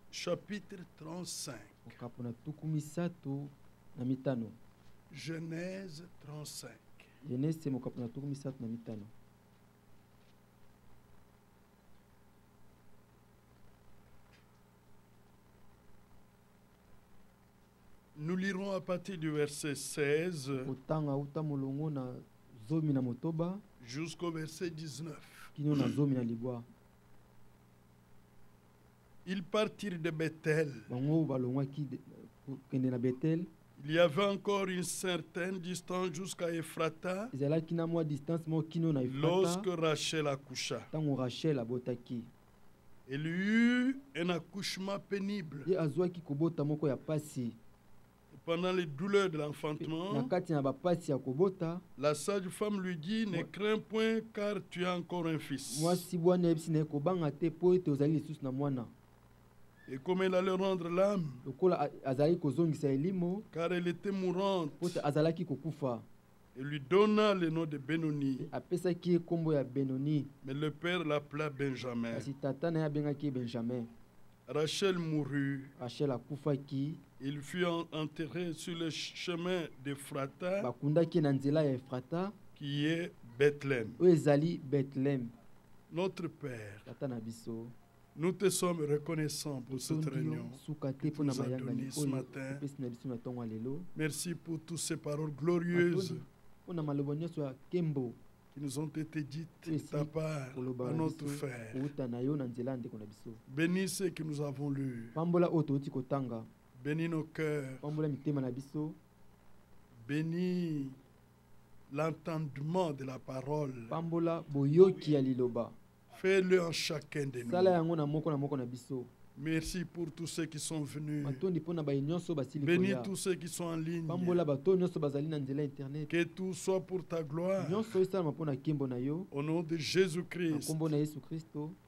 Chapitre 35. Genèse 35. Nous lirons à partir du verset 16 jusqu'au verset 19. Ils partirent de Bethel. Il y avait encore une certaine distance jusqu'à Ephrata lorsque Rachel accoucha. Elle eut un accouchement pénible. Pendant les douleurs de l'enfantement, la sage-femme lui dit, ne crains point car tu as encore un fils. Et comme elle allait rendre l'âme, car elle était mourante, elle lui donna le nom de Benoni. Mais le père l'appela Benjamin. Rachel mourut. Il fut enterré sur le chemin d'Ephrata, qui est Bethléem. Notre Père, nous te sommes reconnaissants pour cette réunion que tu nous as donnée ce matin. Merci pour toutes ces paroles glorieuses qui nous ont été dites de ta part par notre frère. Bénis ce que nous avons lu. Bénis nos cœurs. Bénis l'entendement de la parole. Fais-le en chacun de nous. Merci pour tous ceux qui sont venus. Bénis tous ceux qui sont en ligne. Que tout soit pour ta gloire. Au nom de Jésus-Christ.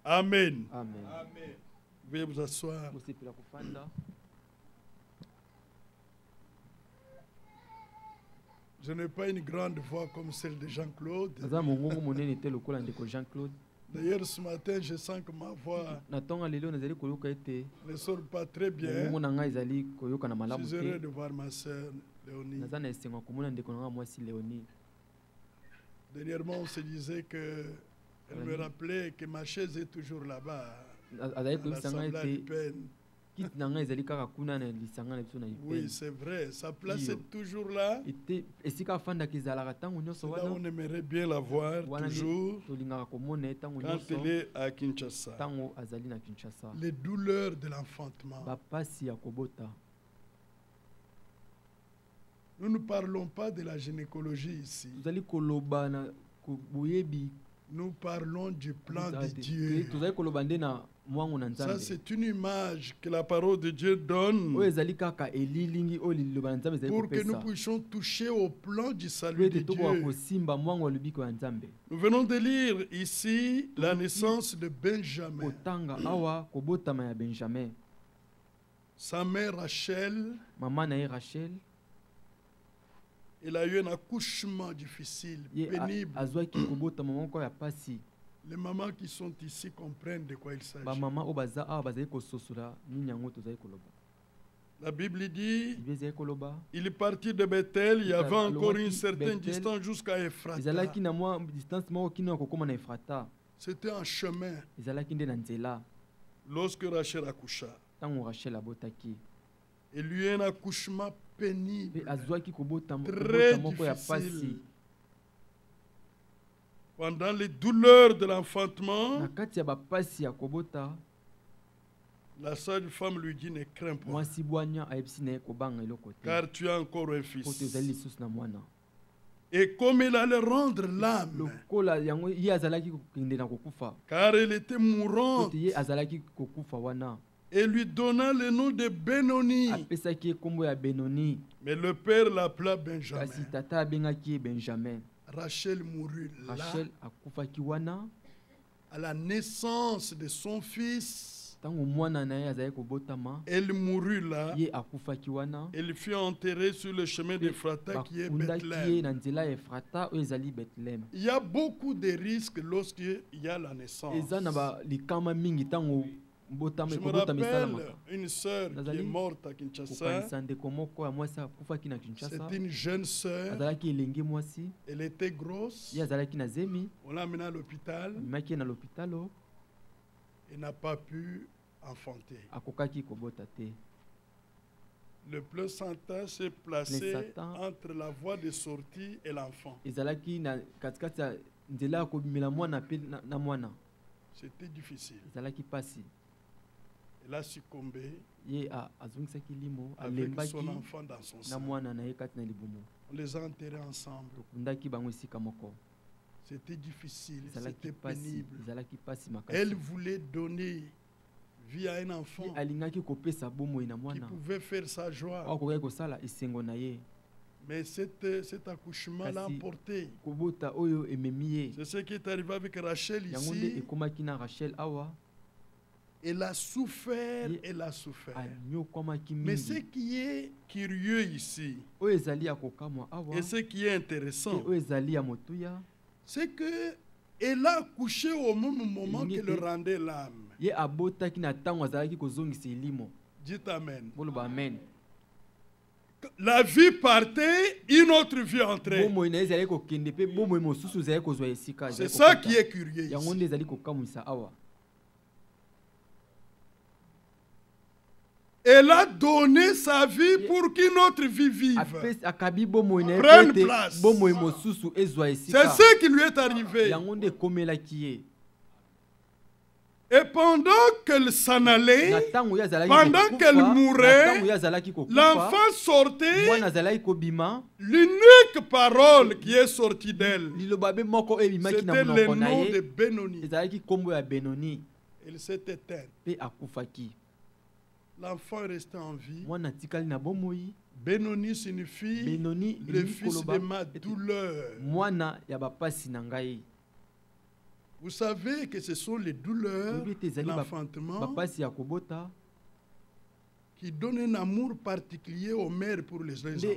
Amen. Amen. Veuillez vous asseoir. Je n'ai pas une grande voix comme celle de Jean-Claude. D'ailleurs, ce matin, je sens que ma voix ne sort pas très bien. Je suis heureux de voir ma sœur Léonie. Dernièrement, on se disait qu'elle me rappelait que ma chaise est toujours là-bas, à l'Assemblée du Peine. Oui, c'est vrai, sa place est toujours là. C'est là où on aimerait bien la voir toujours quand elle est à Kinshasa. Les douleurs de l'enfantement. Nous ne parlons pas de la gynécologie ici. Nous parlons du plan de Dieu. Ça, c'est une image que la parole de Dieu donne pour que nous puissions toucher au plan du salut de Dieu. Nous venons de lire ici la naissance de Benjamin. Sa mère Rachel, elle a eu un accouchement difficile, pénible. Les mamans qui sont ici comprennent de quoi il s'agit. La Bible dit, il est parti de Bethel, il y avait encore une certaine distance jusqu'à Ephrata. C'était un chemin. Lorsque Rachel accoucha, il lui a eu un accouchement pénible, très difficile. Pendant les douleurs de l'enfantement, la sage-femme lui dit, ne crains pas, car tu as encore un fils. Et comme il allait rendre l'âme, car elle était mourante, et lui donna le nom de Benoni. Mais le père l'appela Benjamin. Rachel mourut là, à la naissance de son fils. Elle mourut là. Elle fut enterrée sur le chemin d'Ephrata qui est Bethléem. Il y a beaucoup de risques lorsqu'il y a la naissance. Je me rappelle une sœur qui est morte à Kinshasa. C'est une jeune sœur. Elle était grosse. On l'a amenée à l'hôpital. Elle n'a pas pu enfanter. Le placenta s'est placé entre la voie de sortie et l'enfant. C'était difficile. Il a succombé avec son enfant dans son sein. On les a enterrés ensemble. C'était difficile, c'était pénible. Elle voulait donner vie à un enfant qui pouvait faire sa joie. Mais cet accouchement l'a emporté. C'est ce qui est arrivé avec Rachel ici. Elle a souffert, elle a souffert. Mais ce qui est curieux ici, et ce qui est intéressant, c'est que elle a accouché au même moment qu'elle rendait l'âme. Dites Amen. La vie partait, une autre vie entrait. C'est ça qui est curieux ici. Elle a donné sa vie pour qu'une autre vie vive. Prenne place. C'est ce qui lui est arrivé. Et pendant qu'elle s'en allait, pendant qu'elle mourait, l'enfant sortait. L'unique parole qui est sortie d'elle, c'était le nom de Benoni. Elle s'est éteinte. L'enfant est resté en vie. Benoni signifie le fils de ma douleur. Vous savez que ce sont les douleurs de l'enfantement qui donnent un amour particulier aux mères pour les enfants.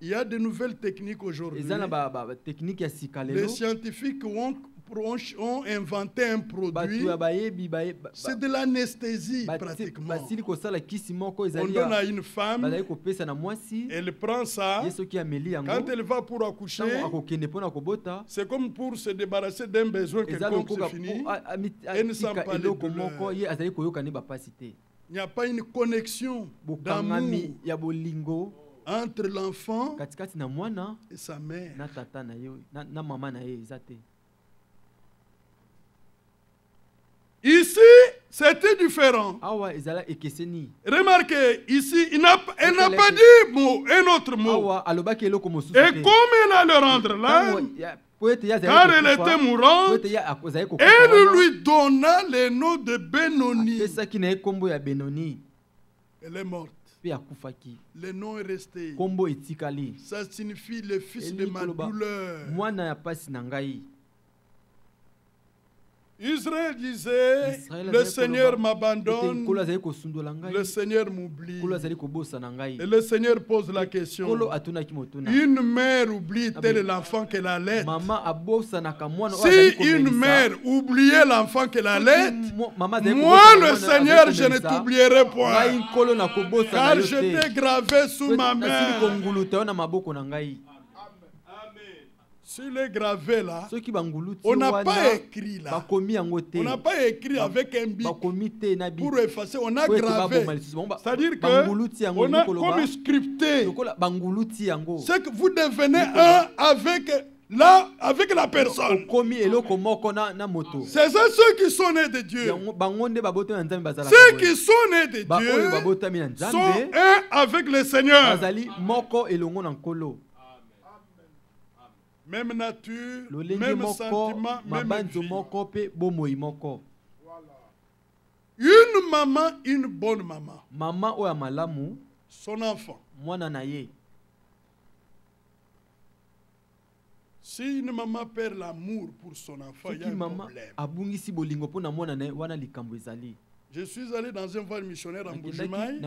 Il y a de nouvelles techniques aujourd'hui. Les scientifiques ont inventé un produit, c'est de l'anesthésie pratiquement. On donne à une femme, elle prend ça, quand elle va pour accoucher, c'est comme pour se débarrasser d'un besoin quelconque, c'est fini, elle ne sent pas les douleurs. Il n'y a pas une connexion d'amour entre l'enfant et sa mère. Ici, c'était différent. Remarquez, ici, elle n'a pas dit un autre mot. Et comme elle a le rendre là, car elle était mourante, elle lui donna le nom de Benoni. Elle est morte. Le nom est resté. Ça signifie le fils de ma douleur. Israël disait, le Seigneur m'abandonne, le Seigneur m'oublie. Et le Seigneur pose la question, une mère oublie-t-elle l'enfant qu'elle allait? Si une mère oubliait l'enfant qu'elle allait, moi le Seigneur je ne t'oublierai point, car je t'ai gravé sous ma main. Sur les gravés là, on n'a pas écrit là. On n'a pas écrit avec un bic pour effacer. On a gravé. C'est-à-dire qu'on a comme scripté. C'est que vous devenez un avec la personne. C'est ça ceux qui sont nés de Dieu. Ceux qui sont nés de Dieu sont un avec le Seigneur. Même nature, même sentiment, même vie. Une maman, une bonne maman. Son enfant. Si une maman perd l'amour pour son enfant, il y a un problème. Je suis allé dans un voyage missionnaire en Mbujimayi,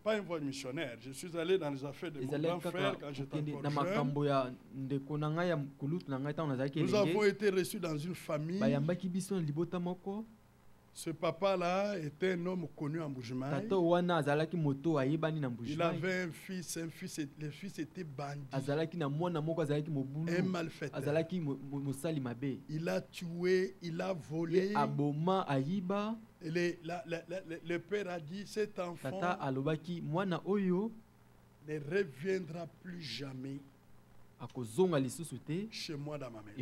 pas un voyage missionnaire. Je suis allé dans les affaires de mon grand frère quand j'étais encore jeune. Nous avons été reçus dans une famille Ce papa-là était un homme connu en Bujumaï. Il avait un fils, le fils était bandit. Un malfaiteur. Il a tué, il a volé. Et le père a dit, cet enfant ne reviendra plus jamais chez moi dans ma maison.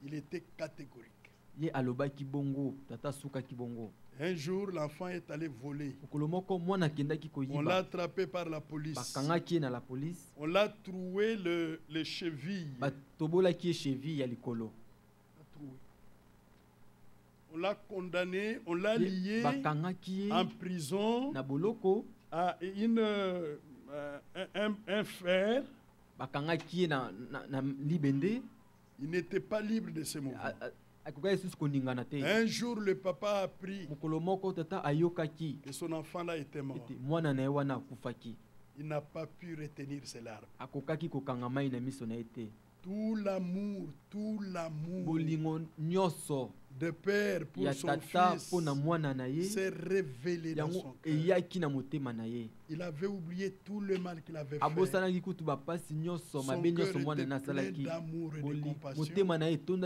Il était catégorique. Un jour, l'enfant est allé voler. On l'a attrapé par la police. On l'a trouvé les chevilles. On l'a condamné, on l'a lié en prison à un fer. Il n'était pas libre de ses mouvements. Un jour, le papa a appris que son enfant-là était mort. Il n'a pas pu retenir ses larmes. Tout l'amour de père pour son fils s'est révélé dans son cœur. Il avait oublié tout le mal qu'il avait fait. Son cœur était plein d'amour et de compassion. Mais c'était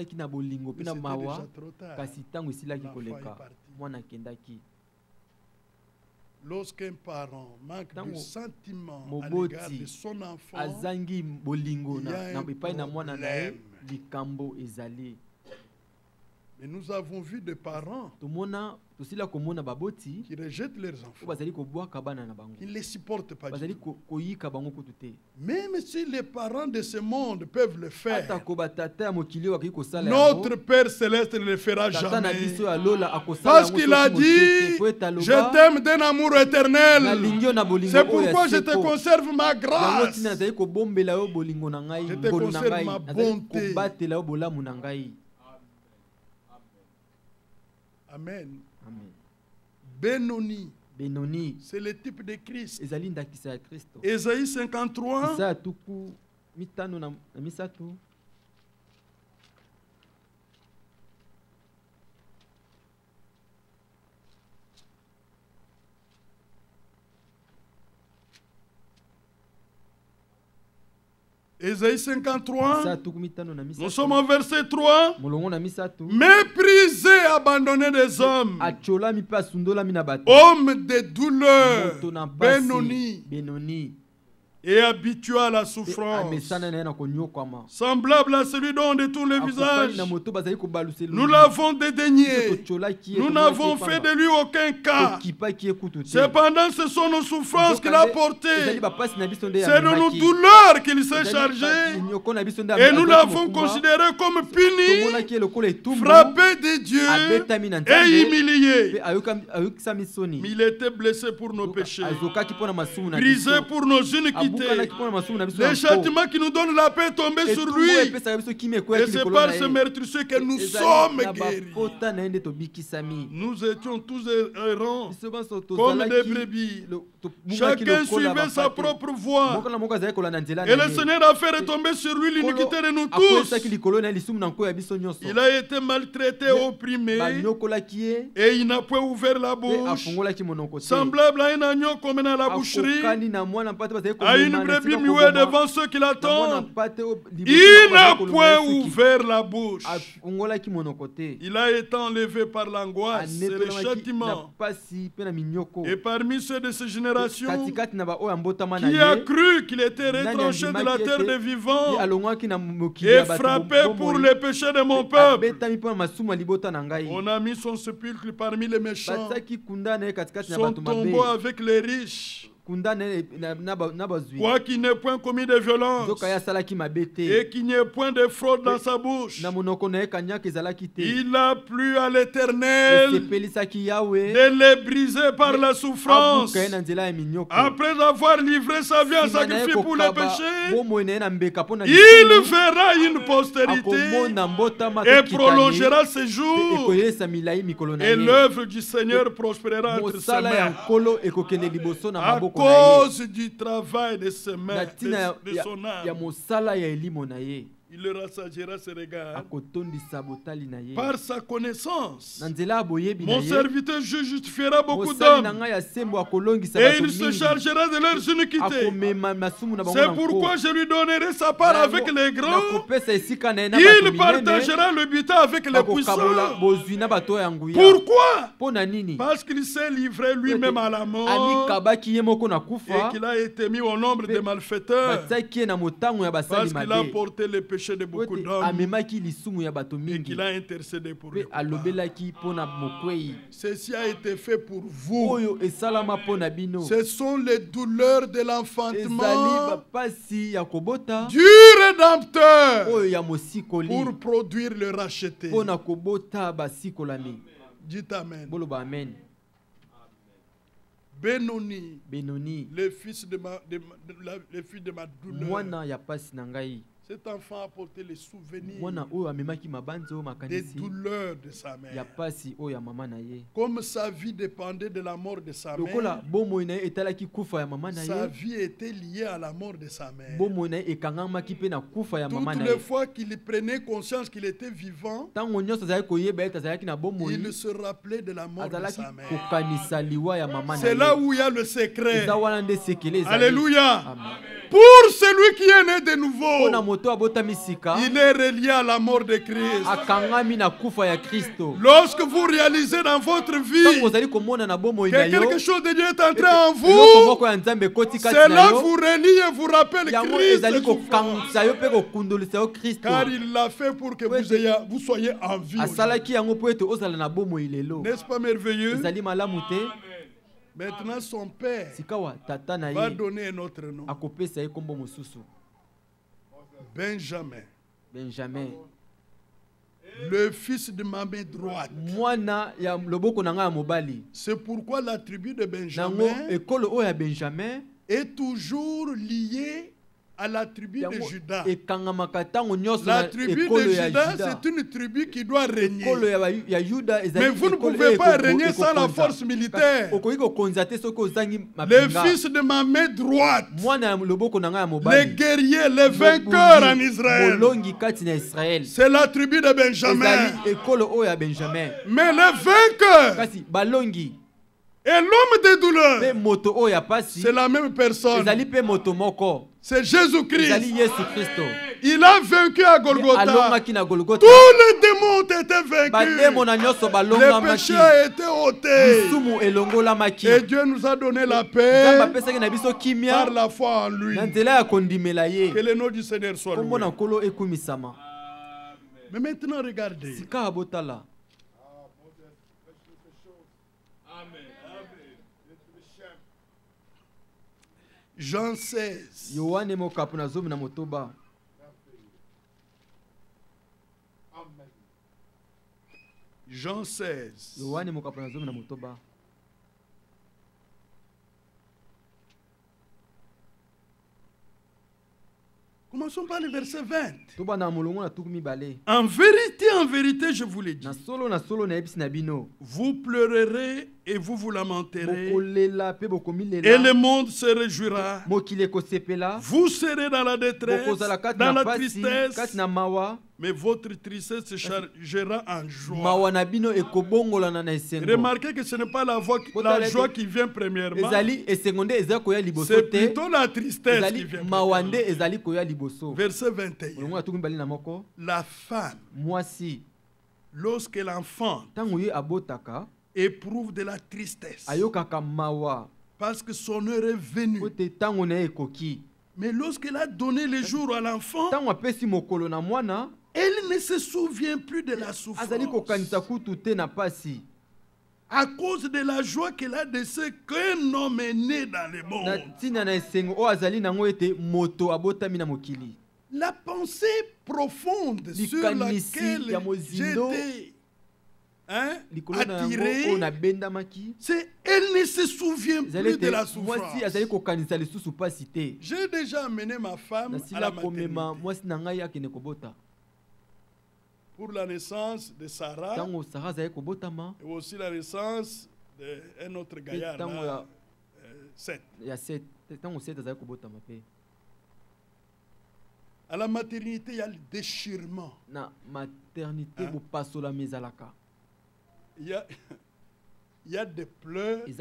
déjà trop tard. L'enfant est parti. Lorsqu'un parent manque de sentiment à l'égard de son enfant, il y a un problème. Mais nous avons vu des parents qui rejettent leurs enfants, qui ne les supportent pas du tout. Même si les parents de ce monde peuvent le faire, notre Père Céleste ne le fera jamais. Parce qu'il a dit, je t'aime d'un amour éternel. C'est pourquoi je te conserve ma grâce. Je te conserve ma bonté. Amen. Benoni. C'est le type de Christ. Ésaïe 53. Ésaïe 53, nous sommes au verset 3. Méprisé, abandonné des hommes, homme de douleur, Benoni, et habitué à la souffrance, semblable à celui dont on détourne le visage. Nous l'avons dédaigné, nous n'avons fait de lui aucun cas. Cependant, ce sont nos souffrances qu'il a portées. C'est de nos douleurs qu'il s'est chargé. Et nous l'avons considéré comme puni, frappé de Dieu et humilié. Mais il était blessé pour nos péchés, brisé pour nos iniquités. Le châtiment qui nous donne la paix est tombé sur lui. Et c'est par ce meurtrisseur que nous sommes guéris. Nous étions tous errants comme des brebis. Chacun suivait sa propre voie. Et le Seigneur a fait retomber sur lui l'iniquité de nous tous. Il a été maltraité, opprimé, et il n'a point ouvert la bouche. Semblable à un agneau qu'on mène à la boucherie, à une brebis muette devant ceux qui l'attendent. Il n'a point ouvert la bouche. Il a été enlevé par l'angoisse et le châtiment. Et parmi ceux de ces générations, qui a cru qu'il était retranché de la terre des vivants et frappé pour les péchés de mon peuple. On a mis son sépulcre parmi les méchants, son tombeau avec les riches. Quoi qu'il n'ait point commis de violence et qu'il n'y ait point de fraude dans sa bouche, il a plu à l'Éternel de les briser par la souffrance. Après avoir livré sa vie en sacrifice pour les péchés, il verra une postérité et prolongera ses jours, et l'œuvre du Seigneur prospérera entre ses mains. À cause du travail de ses mains, de son âme. Il le rassagira ses regards. Par sa connaissance, mon serviteur justifiera beaucoup d'hommes. Et il se chargera de leurs iniquités. C'est pourquoi je lui donnerai sa part avec les grands. Il partagera le butin avec les puissants. Pourquoi? Parce qu'il s'est livré lui-même à la mort. Et qu'il a été mis au nombre des malfaiteurs. Parce qu'il a porté les péchés de beaucoup d'hommes et qu'il a intercédé pour eux. Ceci a été fait pour vous. Ce sont les douleurs de l'enfantement du Rédempteur pour produire le racheté. Dites Amen. Benoni, le fils de ma douleur. Cet enfant a porté les souvenirs des douleurs de sa mère. Comme sa vie dépendait de la mort de sa mère, sa vie était liée à la mort de sa mère. Toutes les fois qu'il prenait conscience qu'il était vivant, il se rappelait de la mort de sa mère. C'est là où il y a le secret. Alléluia. Pour celui qui est né de nouveau, il est relié à la mort de Christ. Lorsque vous réalisez dans votre vie que quelque chose de Dieu est entré en vous, c'est là que vous reliez et vous rappelez Christ. Car il l'a fait pour que vous soyez en vie. N'est-ce pas merveilleux? Maintenant, son père va donner un autre nom. Benjamin. Le fils de ma main droite. C'est pourquoi la tribu de Benjamin est toujours liée à la tribu de Juda. La tribu de Juda, c'est une tribu qui doit régner. Mais vous ne pouvez pas régner sans la force militaire. Les fils de ma main droite, les guerriers, les vainqueurs en Israël, c'est la tribu de Benjamin. Mais les vainqueurs et l'homme des douleurs, c'est la même personne. C'est Jésus-Christ. Il a vaincu à Golgotha. Tous les démons étaient vaincus. Les péchés étaient ôtés. Et Dieu nous a donné la paix par la foi en lui. Que le nom du Seigneur soit loué. Mais maintenant, regardez. Jean 16. Jean 16. Commençons par le verset 20. En vérité, je vous l'ai dit. Vous pleurerez et vous lamenterez. Et le monde se réjouira. Vous serez dans la détresse, dans la tristesse. Mais votre tristesse se chargera en joie. Remarquez que ce n'est pas la joie qui vient premièrement. C'est plutôt la tristesse qui vient premièrement. Verset 21. La femme, lorsque l'enfant éprouve de la tristesse, parce que son heure est venue. Mais lorsqu'elle a donné le jour à l'enfant, elle ne se souvient plus de la souffrance. À cause de la joie qu'elle a de ce qu'un homme est né dans le monde. La pensée profonde sur laquelle j'étais attiré, c'est elle ne se souvient plus de la souffrance. J'ai déjà amené ma femme à la maternité pour la naissance de Sarah et aussi la naissance d'un autre gaillard, Seth. À la maternité, il y a le déchirement. Na maternité, vous passez la mezalaka. Il y a des pleurs, il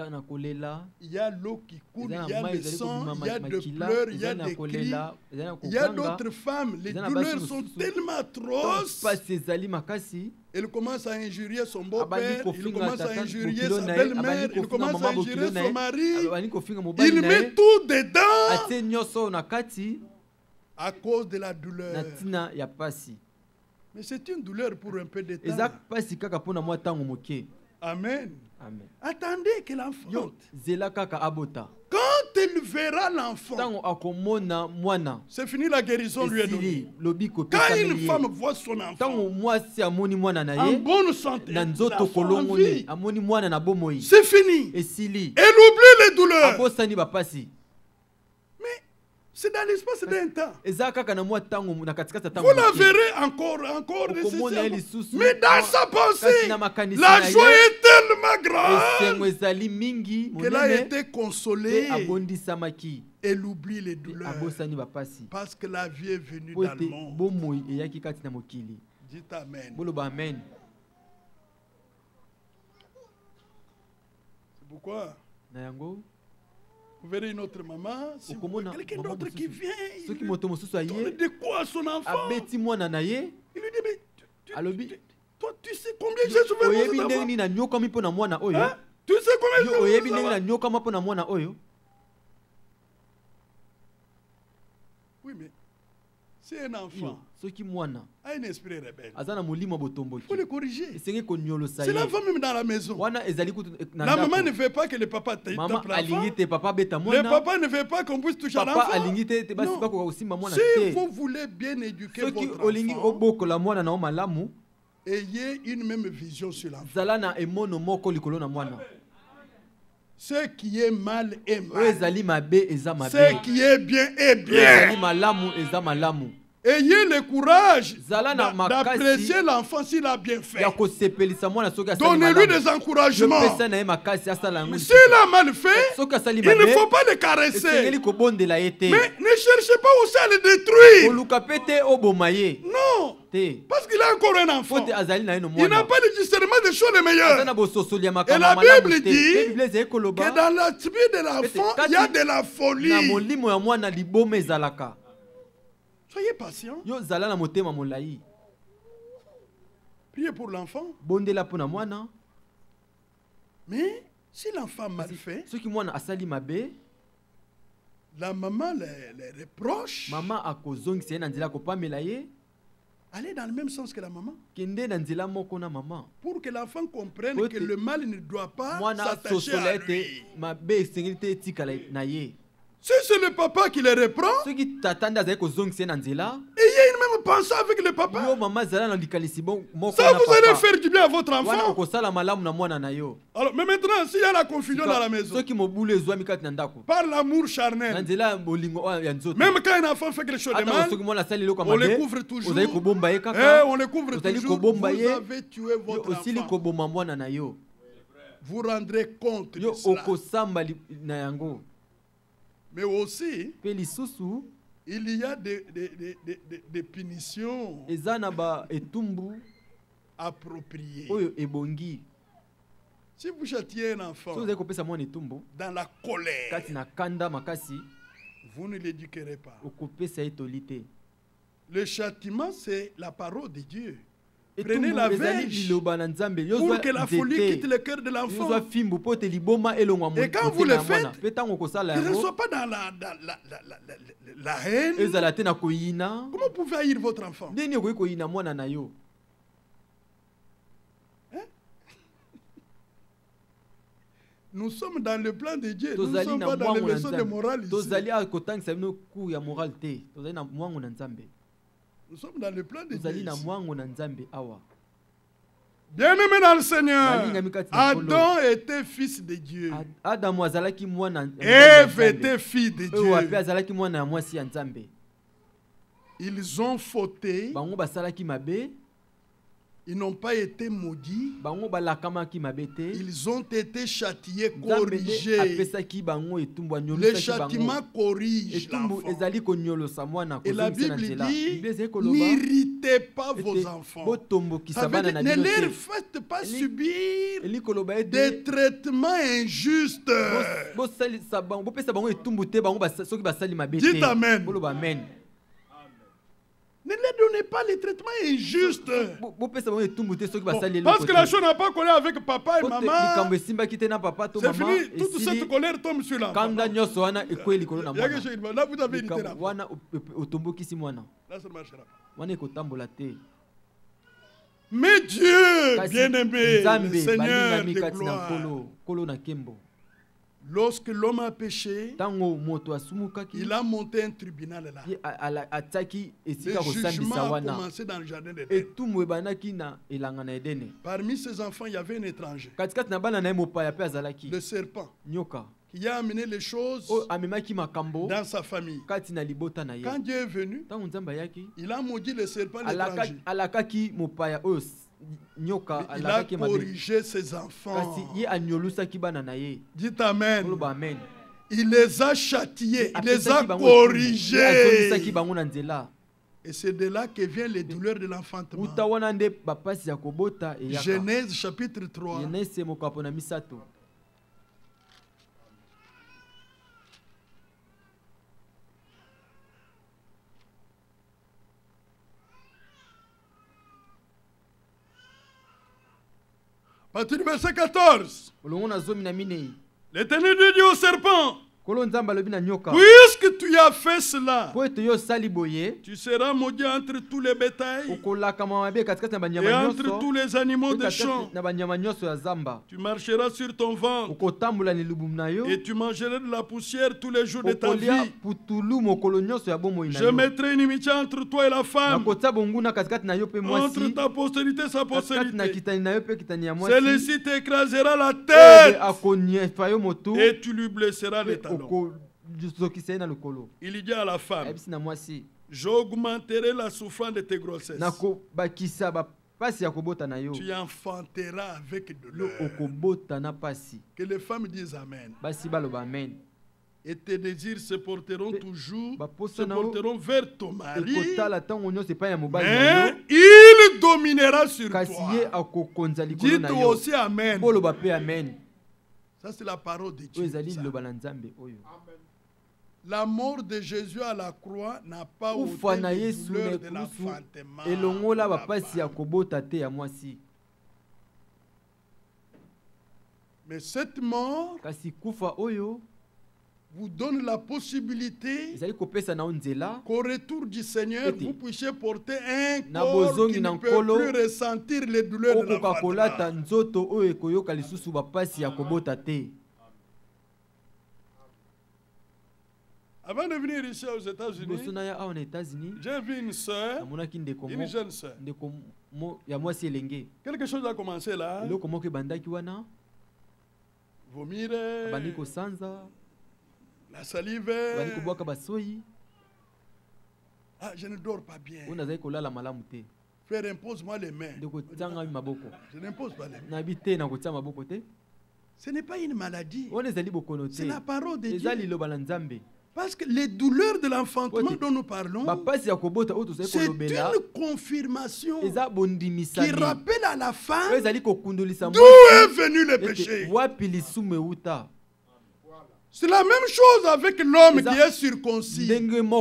y a l'eau qui coule, il y a le sang, il y a des pleurs, il y a des cris. Il y a d'autres femmes, les douleurs sont tellement atroces. Elle commence à injurier son beau-père, il commence à injurier sa belle-mère, il commence à injurier son mari. Il met tout dedans à cause de la douleur. Mais c'est une douleur pour un peu de temps. Amen. Amen. Attendez que l'enfant. Quand elle verra l'enfant, c'est fini, la guérison lui est donnée. Quand une femme voit son enfant en bonne santé, l'enfant en vie, c'est fini. Elle oublie les douleurs. Mais c'est dans l'espace d'un temps. Vous la verrez encore nécessairement. Mais dans sa pensée, la joie est tellement grande qu'elle a été consolée. Elle oublie les douleurs. Parce que la vie est venue dans le monde. Dites Amen. C'est pourquoi vous verrez une autre maman, si quelqu'un d'autre qui vient, il donne de quoi à son enfant. Il lui dit, mais toi, tu sais combien j'ai souffert pour cet enfant? Hein? Tu sais combien j'ai souffert pour cet enfant? Oui, mais si un enfant a un esprit rebelle, il faut le corriger. C'est l'enfant même dans la maison. La maman ne veut pas que le papa tape l'enfant. Le papa ne veut pas qu'on puisse toucher à l'enfant. Si vous voulez bien éduquer votre enfant, ayez une même vision sur l'enfant. Ce qui est mal est mal. Ce qui est bien est bien. Ayez le courage d'apprécier l'enfant s'il a bien fait. Donnez-lui des encouragements. S'il a mal fait, il ne faut pas le caresser. Mais ne cherchez pas aussi à le détruire. Non. Parce qu'il a encore un enfant. Il n'a pas le discernement des choses les meilleures. Et la Bible dit que dans l'esprit de l'enfant, il y a de la folie. Soyez patient. Priez pour l'enfant. Mais si l'enfant mal fait, la maman les reproche. Allez dans le même sens que la maman. Pour que l'enfant comprenne que le mal ne doit pas s'attacher à lui. Si c'est le papa qui les reprend, ayez une même pensée avec le papa. Ça, vous allez faire du bien à votre enfant. Alors, mais maintenant, s'il y a la confusion dans la maison, par l'amour charnel, même quand un enfant fait quelque chose de mal, on le couvre toujours. On le couvre toujours. Vous avez tué votre enfant. Vous rendrez compte de cela. Mais aussi, il y a des punitions appropriées. Si vous châtiez un enfant dans la colère, vous ne l'éduquerez pas. Le châtiment, c'est la parole de Dieu. Prenez la verge pour que la folie quitte le cœur de l'enfant. Et quand vous le faites, que ce ne soit pas dans la haine. Comment vous pouvez haïr votre enfant? Hein? Nous sommes dans le plan de Dieu. Nous ne sommes pas dans les leçons de morale ici. Nous sommes dans le plan de Dieu. Bien-aimé dans le Seigneur, Adam était fils de Dieu. Ève était fille de Dieu. Ils ont fauté. Ils n'ont pas été maudits. Ils ont été châtiés, corrigés. Le châtiment corrige l'enfant. Et la Bible dit, n'irritez pas vos enfants. Ne leur faites pas subir des traitements injustes. Dites Amen. Ne leur donnez pas les traitements injustes. Parce que la chose n'a pas collé avec papa et maman. C'est fini, toute cette colère tombe sur l'enfant. Là, vous avez irrité l'enfant. Là, ça ne marchera pas. Mais Dieu, bien-aimé, le Seigneur de gloire, lorsque l'homme a péché, il a monté un tribunal là. Le jugement a commencé dans le jardin d'Éden. Parmi ces enfants, il y avait un étranger, le serpent, qui a amené les choses dans sa famille. Quand Dieu est venu, il a maudit le serpent, l'étranger. Il a corrigé ses enfants. Dites Amen. Il les a châtiés, il les a corrigés. Et c'est de là que viennent les douleurs de l'enfantement. Genèse chapitre 3. À partir du verset 14. L'Éternel dit au serpent, puisque tu as fait cela, tu seras maudit entre tous les bétails et entre tous les animaux des champs. Tu marcheras sur ton ventre et tu mangeras de la poussière tous les jours de ta vie. Je mettrai une inimitié entre toi et la femme, entre ta postérité et sa postérité. Celle-ci t'écrasera la tête et tu lui blesseras les talons. Il dit à la femme, j'augmenterai la souffrance de tes grossesses. Tu enfanteras avec de l'eau. Que les femmes disent Amen. Et tes désirs se porteront toujours, se porteront vers ton mari, mais il dominera sur toi. Dites aussi Amen. Ça, c'est la parole de Dieu. La mort de Jésus à la croix n'a pas ôté les douleurs de l'enfantement. Mais cette mort vous donne la possibilité qu'au retour du Seigneur, vous puissiez porter un corps qui ne peut plus ressentir les douleurs de l'enfantement. Avant de venir ici aux États-Unis, j'ai vu une soeur, une jeune soeur. Quelque chose a commencé là. Vomir, la salive. Ah, je ne dors pas bien. Frère, impose-moi les mains. Je n'impose pas les mains. Ce n'est pas une maladie. C'est la parole de Dieu. Parce que les douleurs de l'enfantement dont nous parlons, c'est une confirmation qui rappelle à la femme d'où est venu le péché. C'est la même chose avec l'homme qui est circoncis. Les douleurs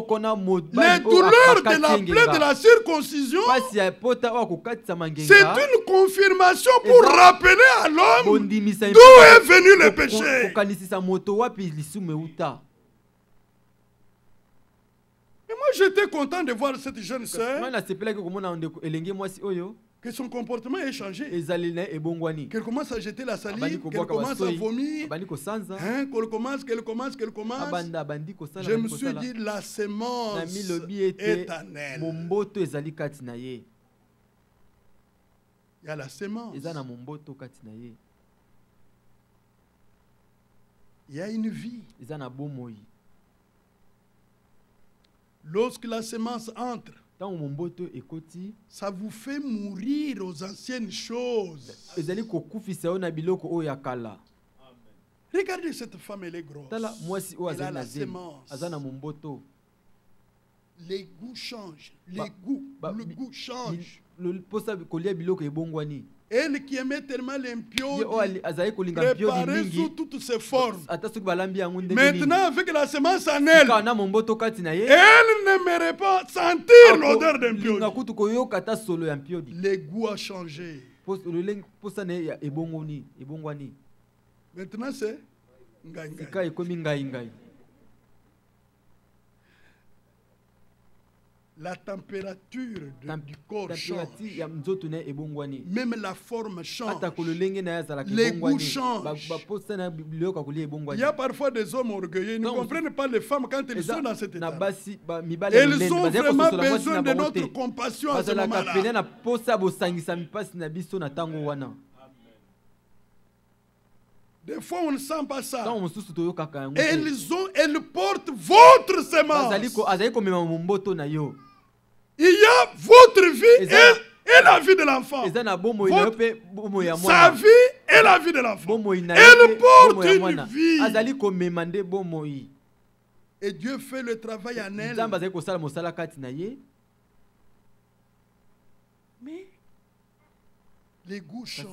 de la plaie de la circoncision, c'est une confirmation pour rappeler à l'homme d'où est venu le péché. Moi, j'étais content de voir cette jeune sœur, que son comportement ait changé. Qu'elle commence à jeter la salive, qu'elle commence à vomir, qu'elle commence. Je me suis dit, la semence est en elle. Il y a la semence. Il y a une vie. Lorsque la semence entre Ça vous fait mourir aux anciennes choses. Regardez cette femme, elle est grosse. Elle a la sémence. Les goûts changent. Le goût change. Elle qui aimait tellement l'impiodi, préparait sous toutes ses formes. Maintenant, avec la semence en elle, elle n'aimerait pas sentir l'odeur d'impiodi. Le goût a changé. Maintenant, c'est ngai. La température du corps change. Même la forme change. Les goûts changent. Il y a parfois des hommes orgueilleux. Ils ne comprennent pas les femmes quand elles sont dans cet état. Elles ont vraiment besoin de notre compassion à ce moment-là. Des fois, on ne sent pas ça. Elles portent votre semence. Il y a votre vie et la vie de l'enfant. Sa vie et la vie de l'enfant. Elle porte une vie. Et Dieu fait le travail en elle. Mais les goûts changent.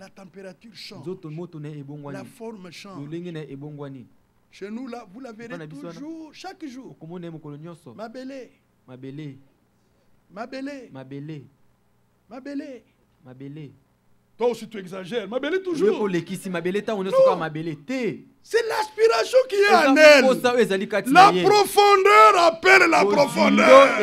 La température change. La forme change. Chez nous, là, vous la verrez toujours, chaque jour. Ma belle. Toi aussi, tu exagères. Ma belle toujours. C'est l'aspiration qui est en elle. La profondeur appelle la profondeur.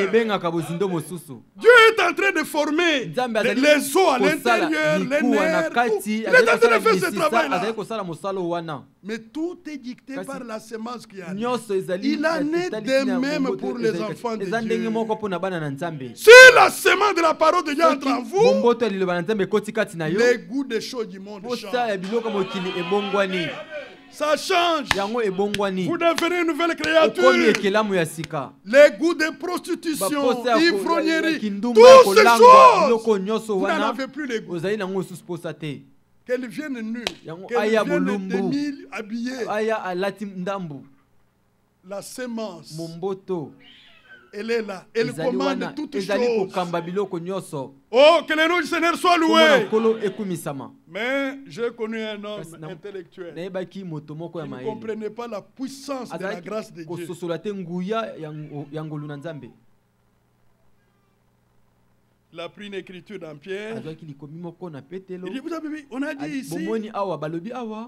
Dieu est en train de former les os à l'intérieur, les nerfs. Il est en train de faire ce travail-là. Mais tout est dicté par la semence qui est en elle. Il en est de même pour les enfants de Dieu. Si la semence de la parole de Dieu entre en vous, les goûts des choses du monde changent. Ça change. Vous devenez une nouvelle créature. Les goûts de prostitution, ivrognerie, toutes ces choses, vous n'en avez plus les goûts. Qu'elles viennent nues, qu'elles viennent dénues, habillées. La semence, elle est là. Elle commande toutes choses. Oh, que le nom du Seigneur soit loué. Mais j'ai connu un homme intellectuel. Il ne comprenait pas la puissance de la grâce de Dieu. Il a pris une écriture dans Pierre. Il dit, vous avez vu, on a dit ici,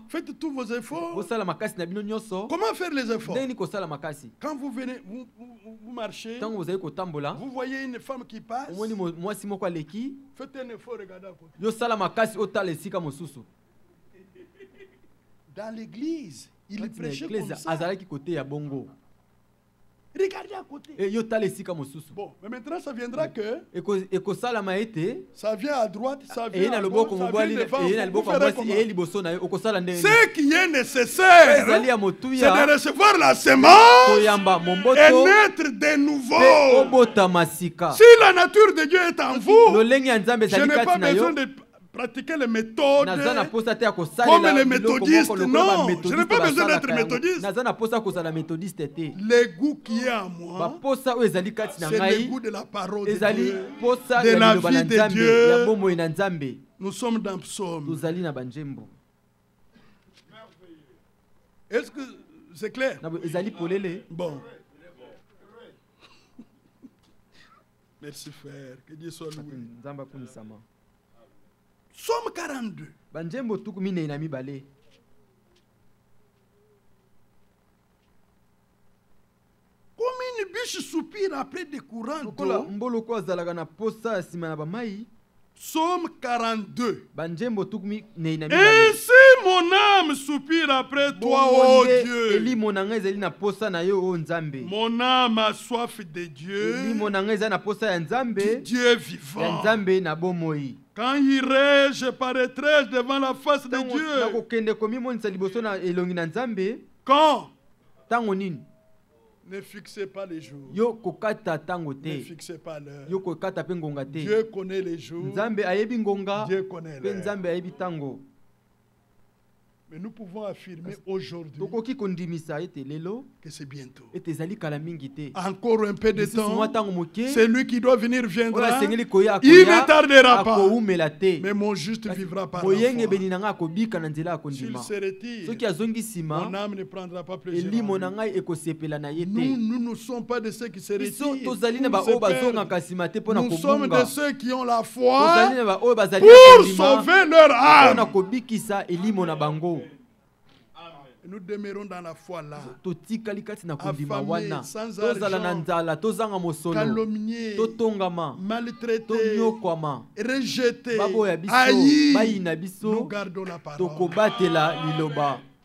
faites tous vos efforts. Comment faire les efforts? Quand vous venez, vous marchez, vous voyez une femme qui passe, faites un effort, regardez à côté. Dans l'église, il prêchait comme ça. Regardez à côté. Bon, mais maintenant ça viendra que ça vient à droite, ça vient à gauche, ça vient devant. Ce qui est nécessaire, c'est de recevoir la semence et naître de nouveau. Si la nature de Dieu est en vous, je n'ai pas besoin de pratiquer les méthodes comme les méthodistes. Non, je n'ai pas besoin d'être méthodiste. Le goût qui est en moi, c'est le goût de la parole de Dieu, de la vie de Dieu. Nous sommes dans Psaume. Est-ce que c'est clair? Bon. Merci frère, que Dieu soit loué. Psaume 42. Comme une biche soupire après des courants d'eau. Psaume 42. Ainsi mon âme soupire après toi, ô Dieu. Mon âme a soif de Dieu, du Dieu vivant. Quand irai-je, paraîtrai-je devant la face de Dieu? Quand? Ne fixez pas les jours. Yo kokata tango te. Ne fixez pas l'heure. Yo kokata pe ngonga te. Dieu connaît les jours. Nzambe ayebi ngonga. Dieu connaît l'heure. Pe nzambe ayebi tango. Mais nous pouvons affirmer aujourd'hui que c'est bientôt. Encore un peu de temps, celui qui doit venir viendra. Il ne tardera pas. Mais mon juste vivra par la foi. S'il se retire, mon âme ne prendra pas plaisir. Nous ne sommes pas de ceux qui se retirent. Nous sommes de ceux qui ont la foi pour sauver leur âme. Nous demeurons dans la foi là. Affamés, sans argent, calomniés, maltraités, rejetés, haïs. Nous gardons la parole.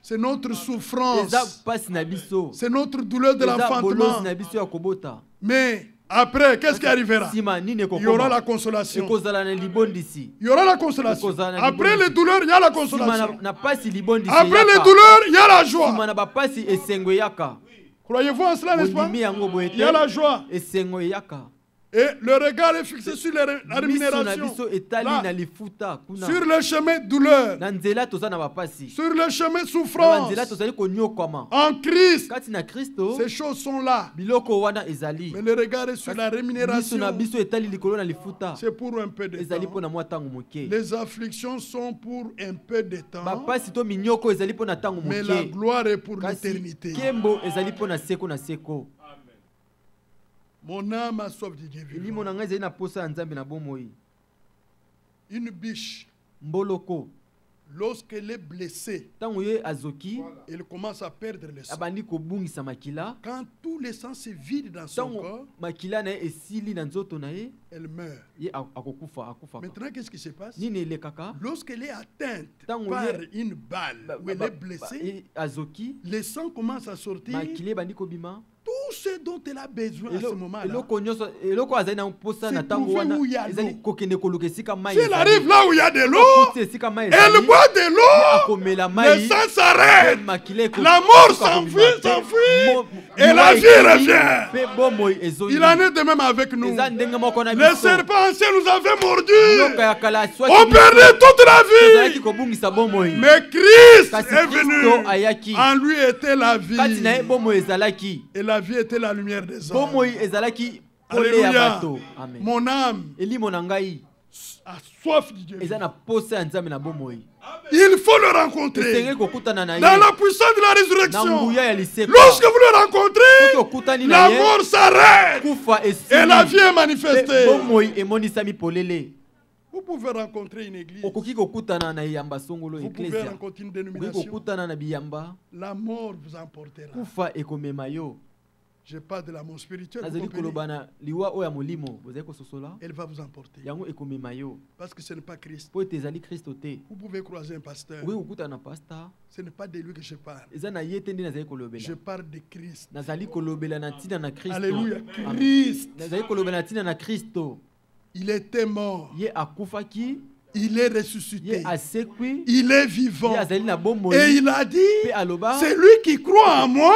C'est notre souffrance. C'est notre douleur de l'enfantement. Mais après, qu'est-ce qui arrivera? Il y aura la consolation. Il y aura la consolation. Après les douleurs, il y a la consolation. Après les douleurs, il y a la joie. Croyez-vous en cela, n'est-ce pas? Il y a la joie. Et le regard est fixé sur la rémunération. Là, sur le chemin douleur. Sur le chemin souffrance. En Christ. Ces choses sont là. Mais le regard est sur la rémunération. C'est pour un peu de temps. Les afflictions sont pour un peu de temps. Mais la gloire est pour l'éternité. Mon âme a soif de Dieu vivant. Une biche, lorsqu'elle est blessée, elle commence à perdre le sang. Quand tout le sang se vide dans son corps, elle meurt. Maintenant, qu'est-ce qui se passe? Lorsqu'elle est atteinte par une balle, où elle est blessée, le sang commence à sortir. Tout ce dont elle a besoin à ce moment-là, c'est trouver où il y a l'eau. Si elle arrive là où il y a de l'eau, elle boit de l'eau, le sang s'arrête, la mort s'enfuit, et la vie revient. Il en est de même avec nous. Les serpents anciens nous avaient mordus, on perdait toute la vie. Mais Christ est venu, en lui était la vie. Et la vie était la lumière des hommes. Alléluia. Mon âme a soif de Dieu. Il faut le rencontrer dans la puissance de la résurrection. Lorsque vous le rencontrez, la mort s'arrête et la vie est manifestée. Vous pouvez rencontrer une église. Vous pouvez rencontrer une dénomination. La mort vous emportera. Je parle de l'amour spirituel. Elle va vous emporter. Parce que ce n'est pas Christ. Vous pouvez croiser un pasteur. Ce n'est pas de lui que je parle. Je parle de Christ. Alléluia. Christ. Il était mort. Il est ressuscité. Il est vivant. Et il a dit, c'est lui qui croit en moi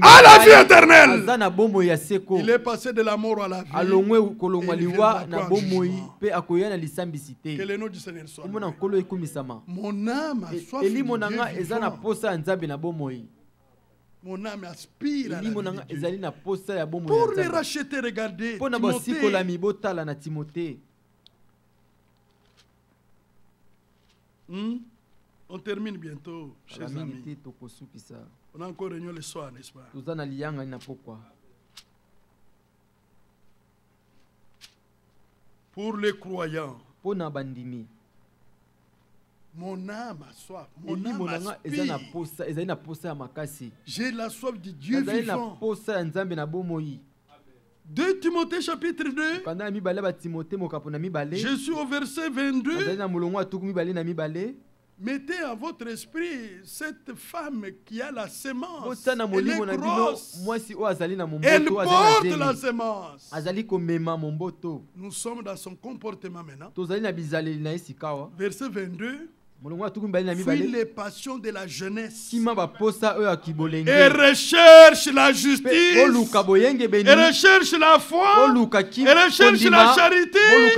à la vie éternelle. Il est passé de la mort à la vie. Et il viendra que le nom du Seigneur soit loué. Mon âme a soif de Dieu vivant. Mon âme aspire à la vie de Dieu. Pour les racheter, regardez Timothée. On termine bientôt, chers amis. On a encore réunion le soir, n'est-ce pas? Pour les croyants, mon âme a soif. Mon âme aspire. J'ai la soif de Dieu vivant. 2 Timothée chapitre 2. Je suis au verset 22. Mettez à votre esprit cette femme qui a la sémence. Elle est grosse. Elle porte la sémence. Nous sommes dans son comportement maintenant. Verset 22. fuit les passions de la jeunesse, et recherche la justice, et recherche la foi, et recherche la charité, et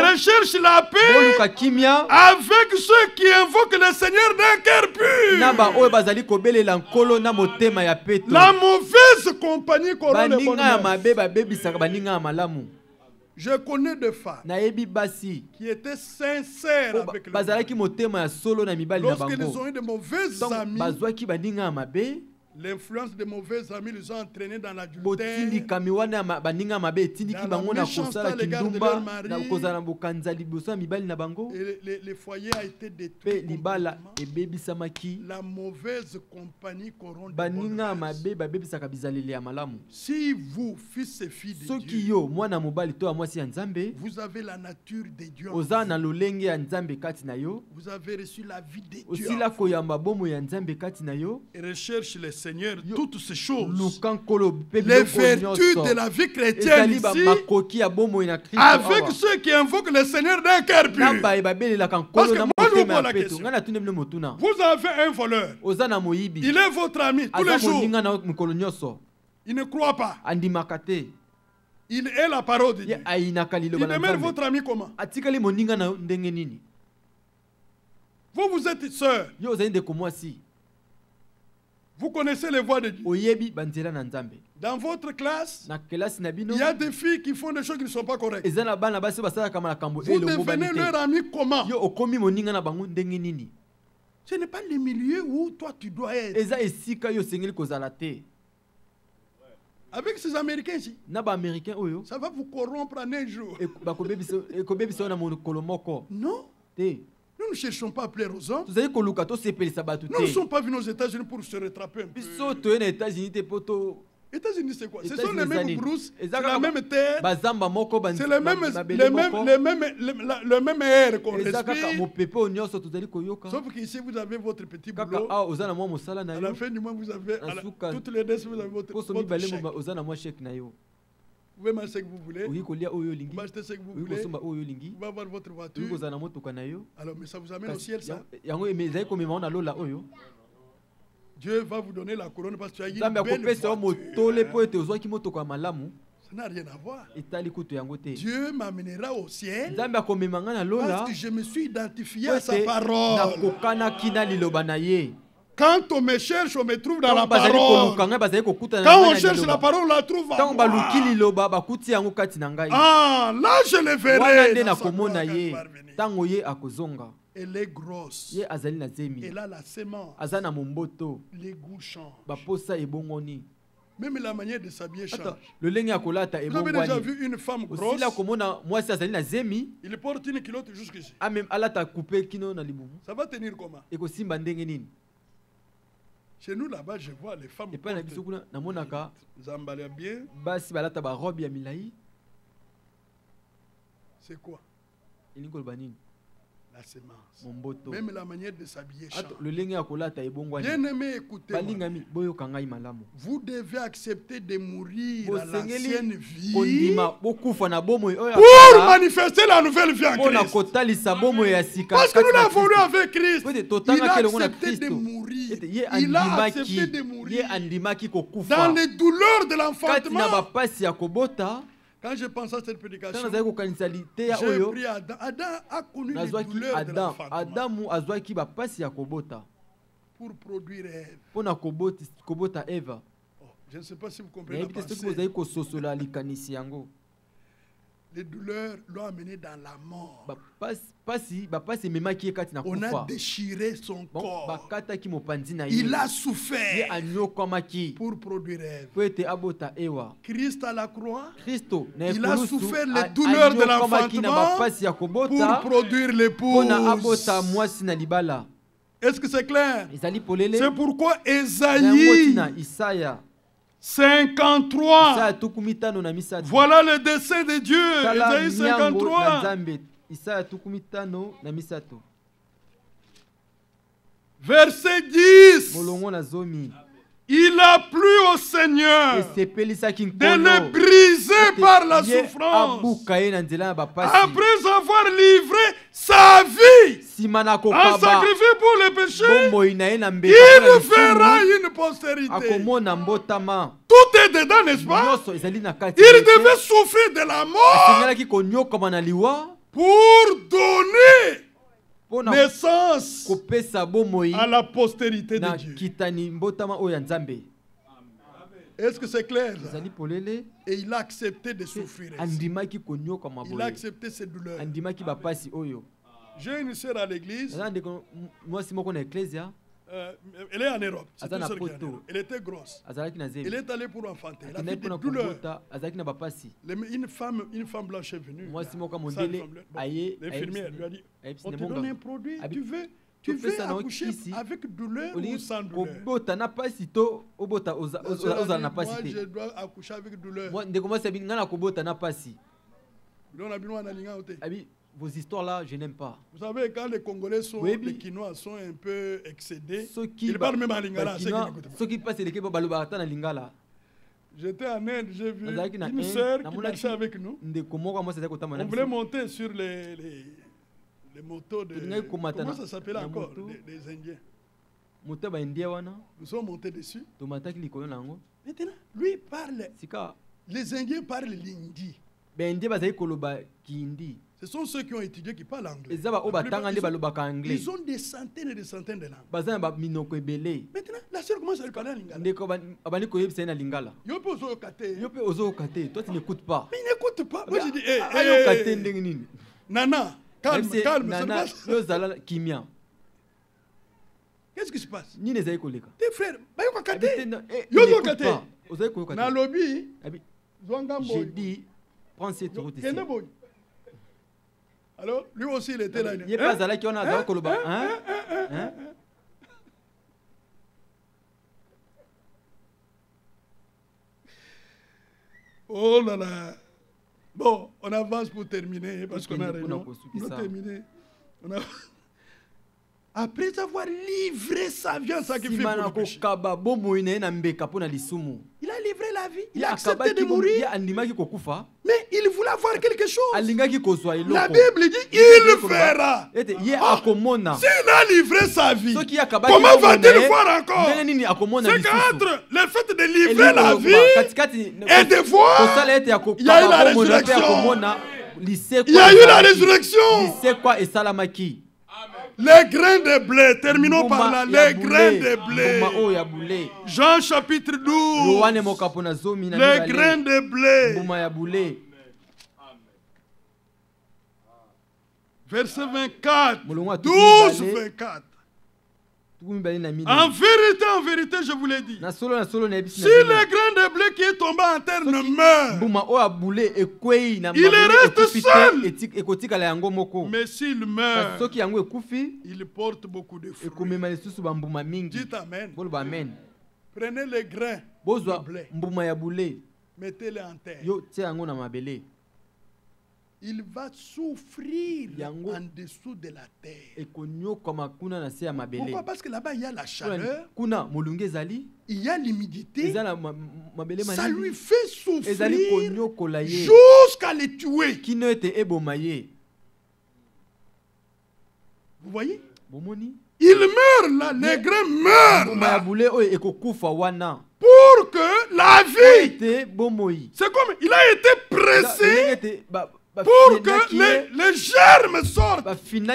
recherche la paix, avec ceux qui invoquent le Seigneur d'un cœur pur. La mauvaise compagnie corrompt les bonnes mœurs. Je connais des femmes qui étaient sincères avec le Seigneur. Lorsqu'ils ont eu de mauvais amis, l'influence des mauvais amis les a entraînés dans l'adultère, dans la méchanceté à l'égard de leur mari, et le foyer a été détruit. La mauvaise compagnie corrompt les bonnes mœurs. Si vous, fils et filles de Dieu, vous avez la nature de Dieu, vous avez reçu la vie de Dieu, et recherche le Seigneur, toutes ces choses, les vertus de la vie chrétienne ici, avec ceux qui invoquent le Seigneur d'un cœur pur. Parce que moi je vous pose la question. Vous avez un voleur, il est votre ami tous les jours, il ne croit pas, il est la parole de Dieu, il demeure votre ami comment? Vous êtes sœurs, vous connaissez les voies de Dieu. Dans votre classe, il y a des filles qui font des choses qui ne sont pas correctes. Vous devenez leur ami comment? Ce n'est pas le milieu où toi tu dois être. Avec ces Américains ici, ça va vous corrompre en un jour. Non. Nous ne cherchons pas à plaire aux hommes. Nous ne sommes pas venus aux États-Unis pour se rattraper un peu. États-Unis, c'est quoi? Ce sont les mêmes brousses, c'est la même terre, c'est le même air qu'on respire. Sauf qu'ici, vous avez votre petit boulot. À la fin du mois, vous avez, toutes les 2 vous avez votre chèque. Vous pouvez manger ce que vous voulez, vous pouvez acheter ce que vous voulez, vous pouvez avoir votre voiture. Alors, mais ça vous amène au ciel, ça. Dieu va vous donner la couronne parce que tu as une belle voiture. Ça n'a rien à voir. Dieu m'amènera au ciel parce que je me suis identifié à sa parole. Quand on me cherche, on me trouve dans la parole. Quand on cherche la parole, on la trouve en moi. Ah, là je le verrai. Elle est grosse. Elle a la sémence. Les goûts changent. Même la manière de s'habiller change. Vous avez déjà vu une femme grosse? Il porte une culotte jusqu'ici. Ça va tenir comment? Chez nous là-bas, je vois les femmes s'emballer bien. C'est quoi? La sémence. Même la manière de s'habiller change. Bien-aimé, écoutez-moi. Vous devez accepter de mourir à l'ancienne vie pour manifester la nouvelle vie en Christ. Parce que nous l'avons lu avec Christ. Il a accepté de mourir. Il a accepté de mourir dans les douleurs de l'enfantement. Quand je pense à cette prédication, j'ai pris Adam. Adam a connu les douleurs de l'enfantement pour produire Ève. Je ne sais pas si vous comprenez la pensée. Les douleurs l'ont amené dans la mort. On a déchiré son corps. Il a souffert pour produire Ève. Christ à la croix, il a souffert les douleurs de l'enfantement pour produire l'épouse. Est-ce que c'est clair? C'est pourquoi Ésaïe 53. Voilà le dessein de Dieu. Ésaïe 53. Verset 10. Il a plu au Seigneur de le briser par la souffrance, après avoir livré sa vie en sacrifice pour les péchés, il fera une postérité. Tout est dedans, n'est-ce pas? Il devait souffrir de la mort pour donner naissance à la postérité de Dieu. Est-ce que c'est clair? Et il a accepté de souffrir. Il a accepté ses douleurs. J'ai une sœur à l'église. Elle est en Europe. Elle était grosse. Elle est allée pour enfanter. Elle a fait des douleurs. Une femme blanche est venue. L'infirmière lui a dit, on te donne un produit, tu veux accoucher avec douleur ou sans douleur? Moi, je dois accoucher avec douleur. Vos histoires là, je n'aime pas. Vous savez, quand les Congolais sont, les Quinois sont un peu excédés, ils parlent même en lingala. Ceux qui passent les Kébaba en lingala. J'étais en Inde, j'ai vu une sœur qui marchait avec nous. On voulait monter sur les motos de... Comment ça s'appelle encore? Des Indiens. Nous sommes montés dessus. Maintenant, lui parle. Les Indiens parlent l'hindi. Ce sont ceux qui ont étudié qui parlent anglais. Ils ont des centaines et des centaines de langues. Maintenant, la sœur commence à lui parler en lingala. Toi, tu n'écoutes pas. Mais il n'écoute pas. Moi, je dis, Nana, calme. Qu'est-ce qui se passe? Tes frères, j'ai dit, prends cette route ici. Alors, lui aussi, il était là. Il n'y a pas Zala qui en a dans Koloba. Hein? Oh là là. Bon, on avance pour terminer parce qu'on a réunion. On a terminé. Après avoir livré sa vie en sacrifice pour le péché. Il a livré la vie. Il a accepté de mourir. Mais il voulait avoir quelque chose. La Bible dit il fera. S'il a livré sa vie, comment va-t-il voir encore? C'est qu'entre le fait de livrer la vie et de voir, il y a eu la résurrection. Il y a eu la résurrection. Les grains de blé, terminons par là, les grains de blé. Jean chapitre 12. Les grains de blé. Verset 24. 12, 24. En vérité, je vous l'ai dit. Si le grain de blé qui est tombé en terre ne meurt, il reste seul. Mais s'il meurt, il porte beaucoup de fruits. Dites amen. Prenez les grains de blé, mettez-les en terre. Il va souffrir en dessous de la terre. Pourquoi? Parce que là-bas, il y a la chaleur, il y a l'humidité, ça lui fait souffrir jusqu'à le tuer. Vous voyez? Il meurt là, les grains meurent là, pour que la vie, c'est comme, il a été pressé pour que les germes sortent sous une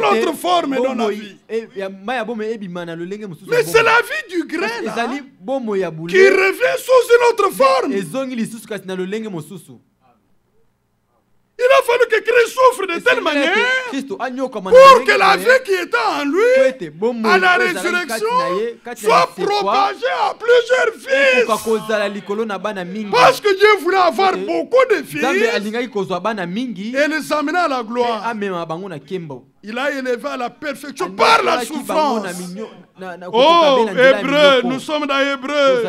autre forme dans la vie. Mais c'est la vie du grain là, qui revient sous une autre forme. Il a fallu que Christ souffre de telle manière pour que la vie qui était en lui, à la résurrection, soit propagée à plusieurs fils. Parce que Dieu voulait avoir beaucoup de fils et les amener à la gloire. Il a élevé à la perfection par la souffrance. Oh, Hébreu, nous sommes dans Hébreu.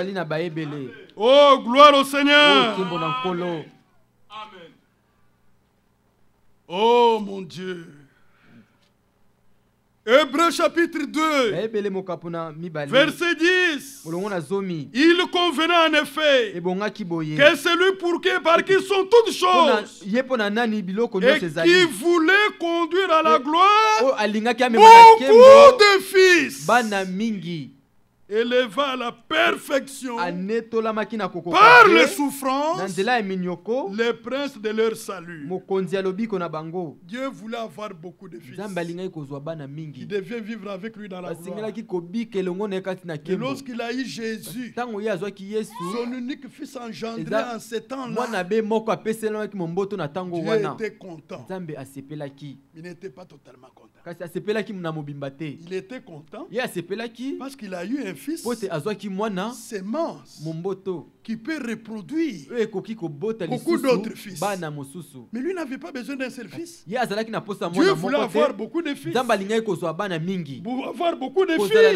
Oh, gloire au Seigneur. Oh mon Dieu. Hébreux chapitre 2, verset 10. Il convenait en effet que celui par qui sont toutes choses et qui voulait conduire à la gloire beaucoup de fils éleva à la perfection par les souffrances les princes de leur salut. Dieu voulait avoir beaucoup de fils qui devaient vivre avec lui dans la gloire. Et lorsqu'il a eu Jésus, son unique fils engendré en ces temps-là, Dieu était content. Il n'était pas totalement content. Il était content parce qu'il a eu un fils, sémence, qui peut reproduire beaucoup d'autres fils. Mais lui n'avait pas besoin d'un seul fils. Dieu voulait avoir beaucoup de fils. Avoir beaucoup de filles.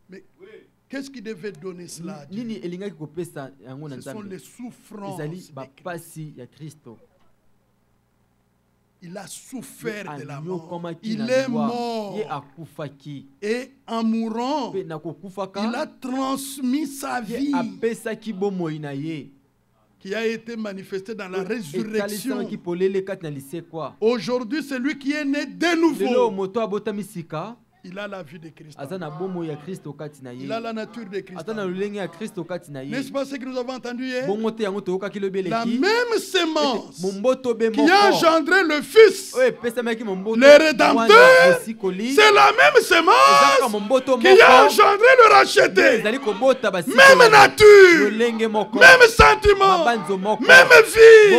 Mais qu'est-ce qui devait donner cela? Ce sont les souffrances de Christ. Il a souffert de la mort. Il est mort. Et en mourant, il a transmis sa vie qui a été manifestée dans la résurrection. Aujourd'hui, c'est lui qui est né de nouveau. Il a la vie de Christ. Il a la nature de Christ. N'est-ce pas ce que nous avons entendu hier? La même sémence qui a engendré le Fils, le Rédempteur, c'est la même sémence qui a engendré le racheté. Même nature, même sentiment, même vie.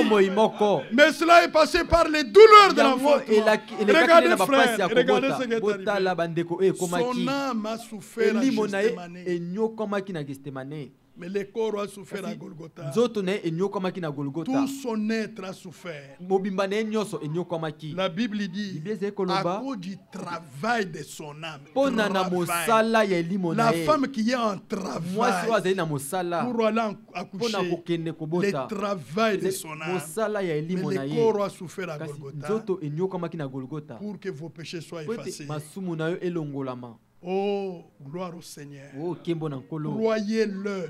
Mais cela est passé par les douleurs de l'enfantement. Regardez frère, regardez ce qui est arrivé. Son âme a souffert à Gethsémane. Mais le corps a souffert à Golgotha. Tout son être a souffert. La Bible dit à cause du travail de son âme. La femme qui est en travail pour aller accoucher, le travail de son âme. Mais le corps a souffert à Golgotha pour que vos péchés soient effacés. Oh, gloire au Seigneur. Croyez-le.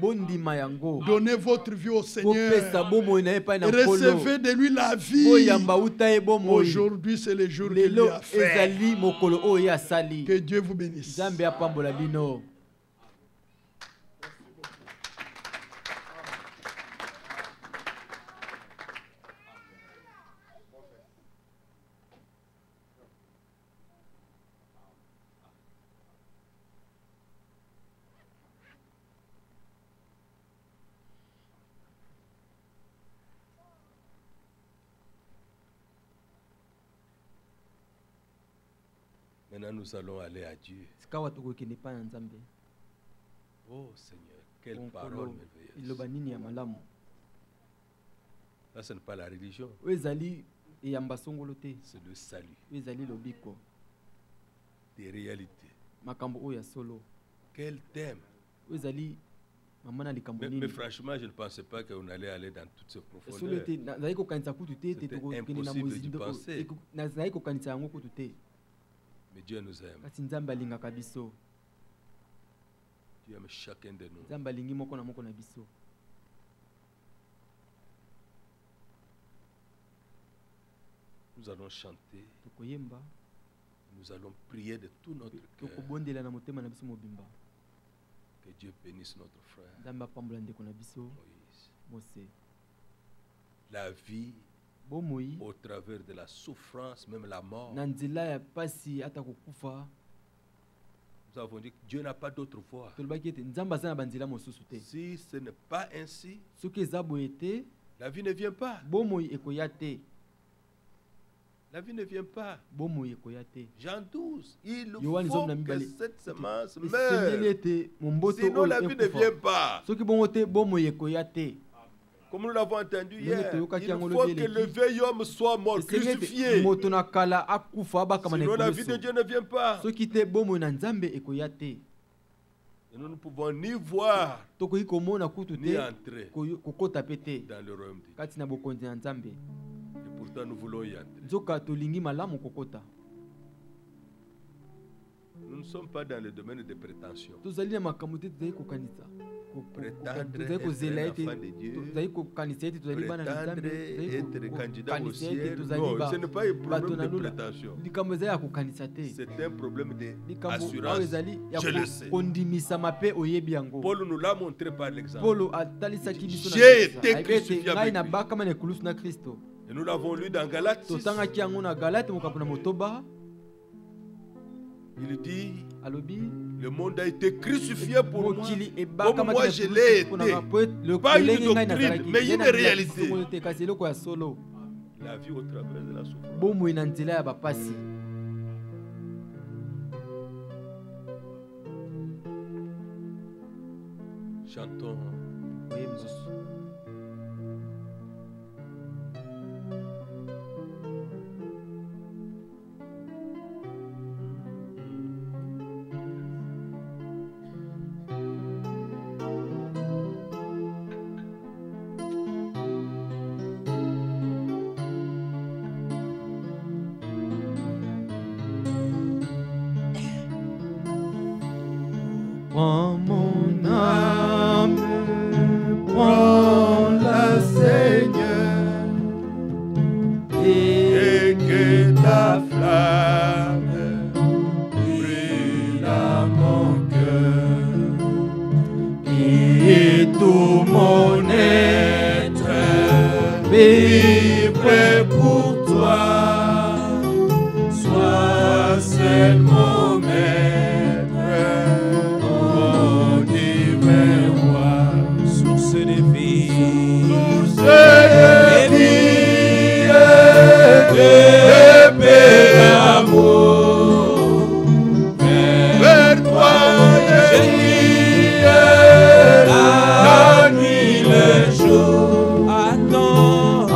Donnez votre vie au Seigneur. Recevez de lui la vie. Aujourd'hui, c'est le jour qu'il lui a fait. Que Dieu vous bénisse. Maintenant, nous allons aller à Dieu. Oh Seigneur, quelle parole merveilleuse. Ça, ce n'est pas la religion. C'est le salut. Des réalités. Quel thème. Mais franchement, je ne pensais pas qu'on allait aller dans toutes ces profondeurs. C'était impossible d'y penser. Mais Dieu nous aime. Dieu aime chacun de nous. Nous allons chanter. Nous allons prier de tout notre cœur. Que Dieu bénisse notre frère Moïse. La vie au travers de la souffrance, même la mort. Nous avons dit que Dieu n'a pas d'autre voie. Si ce n'est pas ainsi, la vie ne vient pas. La vie ne vient pas. Jean 12, il faut que cette semence meure. Sinon la vie ne vient pas. Comme nous l'avons entendu hier, il faut que le vieil homme soit mort, crucifié. Sinon la vie de Dieu ne vient pas. Et nous ne pouvons ni voir, ni entrer dans le royaume de Dieu. Et pourtant nous voulons y entrer. Nous ne sommes pas dans le domaine de prétention. Prétendre être enfant de Dieu, prétendre être candidat au ciel, non, ce n'est pas un problème de prétention. C'est un problème d'assurance. Je le sais. Paul nous l'a montré par l'exemple. J'ai été crucifié avec lui. Et nous l'avons lu dans Galates 6. Il dit, le monde a été crucifié pour moi, comme moi je l'ai été. Pas une doctrine, mais une réalité. La vie au travers de la souffrance. Chantons. Prends mon âme, prends-la, Seigneur, et que ta flamme brûle à mon cœur, et tout mon être vibre pour toi, sois seul mon maître. Vers toi je crie la nuit, le jour. Attends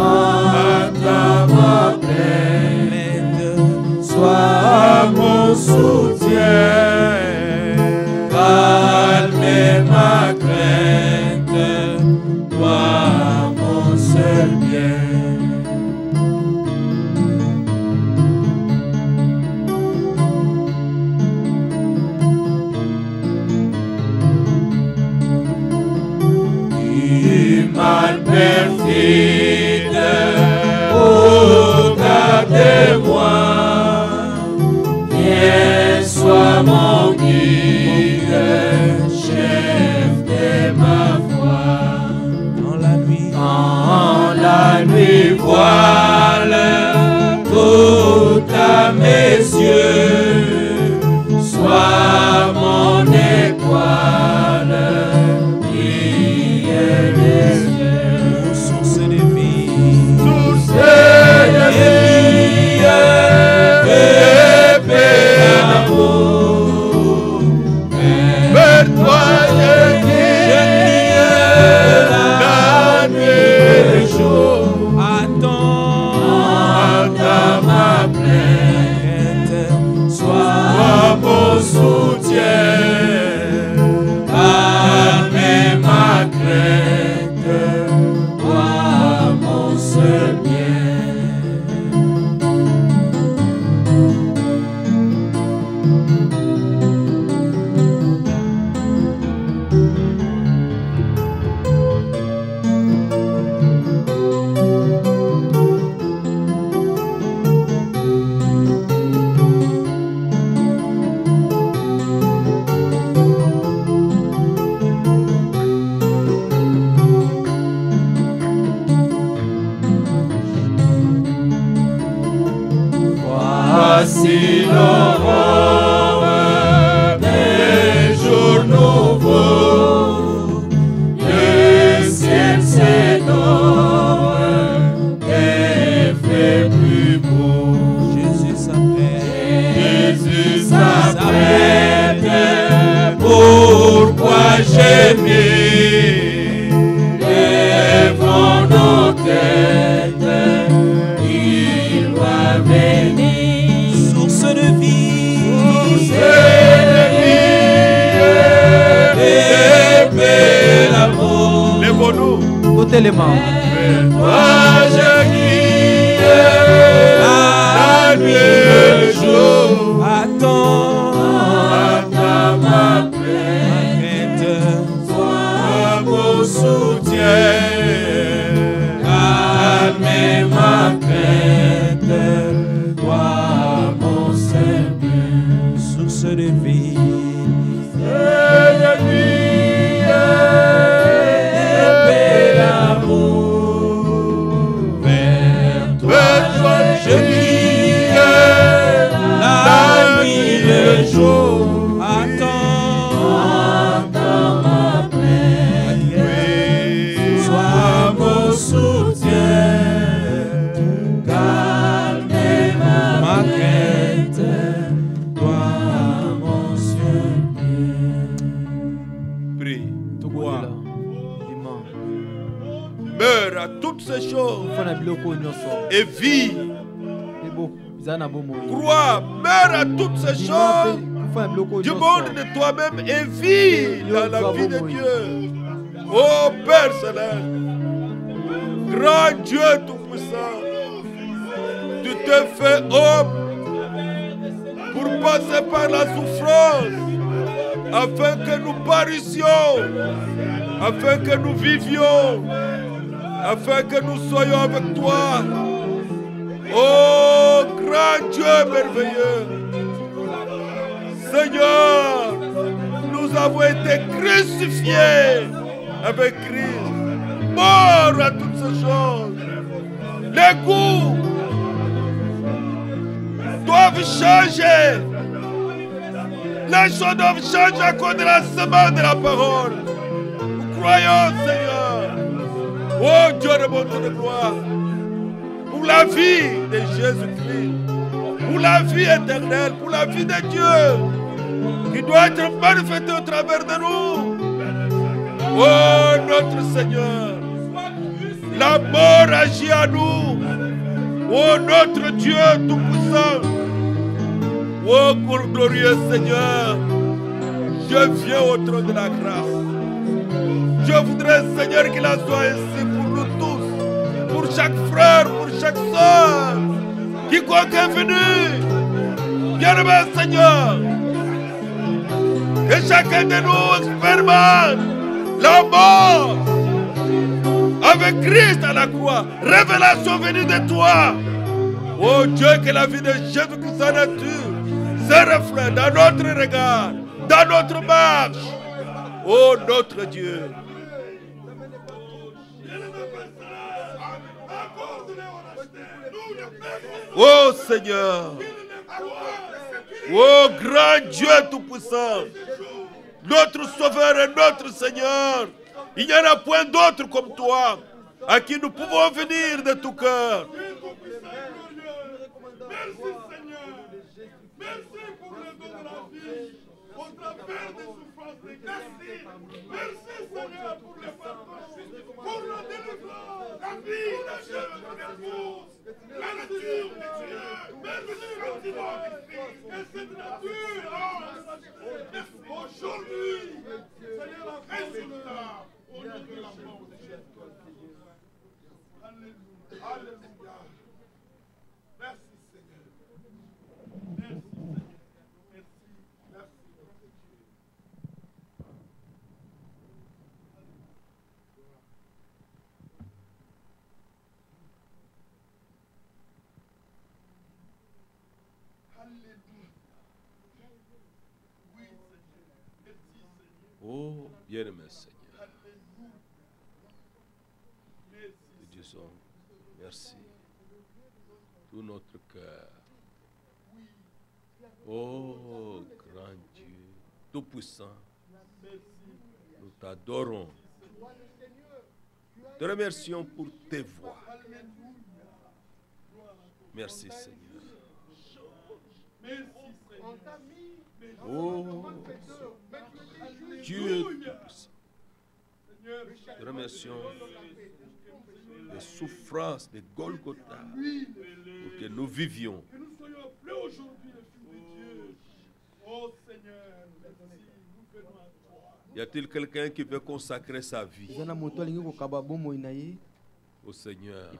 ma plainte, sois mon soutien, calme ma crainte, toi mon seul bien. Mal perfide, oh garde-moi, viens, sois mon guide, chef de ma foi. Dans la nuit voile tout à mes yeux, sois mon étoile. Vers toi je crie la nuit et le jour. Attends ma plainte, sois mon soutien, calme ma crainte, toi mon seul bien. Voici l'aurore des jours nouveaux, le ciel s'édore et fait plus beau. Jésus s'apprête, pourquoi gémir? Lèvons nos têtes, il va venir. Source de vie, épée l'amour. Lèvons-nous. Côté les mains. Toi je crie la nuit et le jour. Attends mon soutien, calme ma crainte, toi mon Seigneur, source de vie, et l'amour, vers toi je crie la nuit, le jour. Ces choses et vis. Crois, meurs à toutes ces choses du monde de toi-même et vis dans la vie de Dieu. Oh Père Céleste, grand Dieu Tout-Puissant, tu te fais homme pour passer par la souffrance afin que nous parissions, afin que nous vivions, afin que nous soyons avec toi. Oh, grand Dieu merveilleux. Seigneur, nous avons été crucifiés avec Christ, morts à toutes ces choses. Les goûts doivent changer. Les choses doivent changer à cause de la semence de la parole. Nous croyons, Seigneur. Oh Dieu de mon Dieu de gloire, pour la vie de Jésus-Christ, pour la vie éternelle, pour la vie de Dieu, qui doit être manifestée au travers de nous. Oh notre Seigneur, la mort agit à nous. Oh notre Dieu Tout-Puissant, oh glorieux Seigneur, je viens au trône de la grâce. Je voudrais, Seigneur, qu'il en soit ainsi pour nous tous, pour chaque frère, pour chaque soeur, quiconque est venu. Bien-aimé Seigneur, que chacun de nous expérimente la mort avec Christ à la croix. Révélation venue de toi. Oh Dieu, que la vie de Jésus-Christ, sa nature, se reflète dans notre regard, dans notre marche. Oh notre Dieu. Oh Seigneur, oh grand Dieu Tout-Puissant, notre Sauveur et notre Seigneur, il n'y en a point d'autre comme toi, à qui nous pouvons venir de tout cœur. Merci Seigneur, merci pour le don de la vie, au travers des souffrances de Christ. Merci Seigneur pour le pardon, pour la délivrance, la vie, la chair de l'épouse. La nature de Dieu, merci sentiment de Christ, et cette nature, aujourd'hui, Seigneur, la résultat, au nom de la mort de Jésus. Alléluia, alléluia. Merci Seigneur, merci Seigneur, merci, merci notre Dieu. Oh, bien-aimé Seigneur, nous disons merci, tout notre cœur. Oh, grand Dieu, Tout-Puissant, nous t'adorons. Te remercions pour tes voix. Merci Seigneur. Oh, Dieu Tout-Puissant, te remercions des souffrances de Golgotha pour que nous vivions. Que nous soyons appelés aujourd'hui les fils de Dieu. Oh Seigneur, merci, nous venons à toi. Y a-t-il quelqu'un qui veut consacrer sa vie au Seigneur?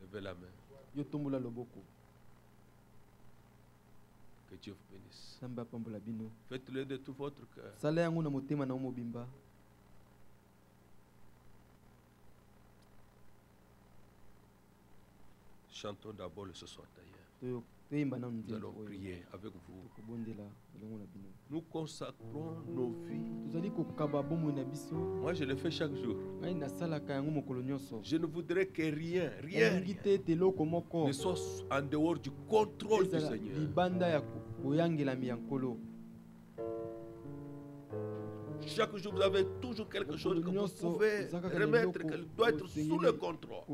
Levez la main. Que Dieu vous bénisse. Faites-le de tout votre cœur. chantons d'abord le ce soir d'ailleurs. Nous allons prier avec vous. Nous consacrons nos vies. Moi, je le fais chaque jour. Je ne voudrais que rien ne soit en dehors du contrôle du Seigneur. Chaque jour, vous avez toujours quelque chose que vous pouvez remettre, qui doit être sous le contrôle.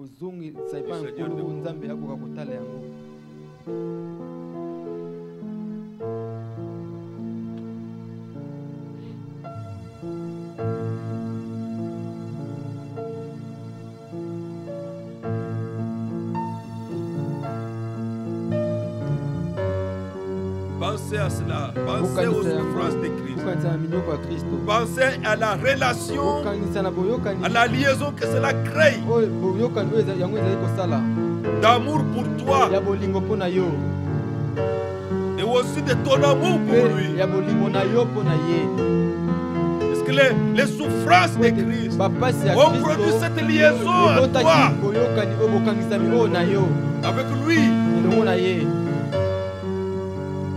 Pensez à cela. Pensez aux souffrances de Christ. Pensez à la relation, à la liaison que cela crée. D'amour pour toi. Et aussi de ton amour pour lui. Parce que les souffrances de Christ ont produit cette liaison en toi. Avec lui.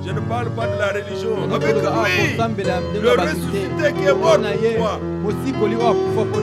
Je ne parle pas de la religion. Avec lui, le ressuscité qui est mort pour toi.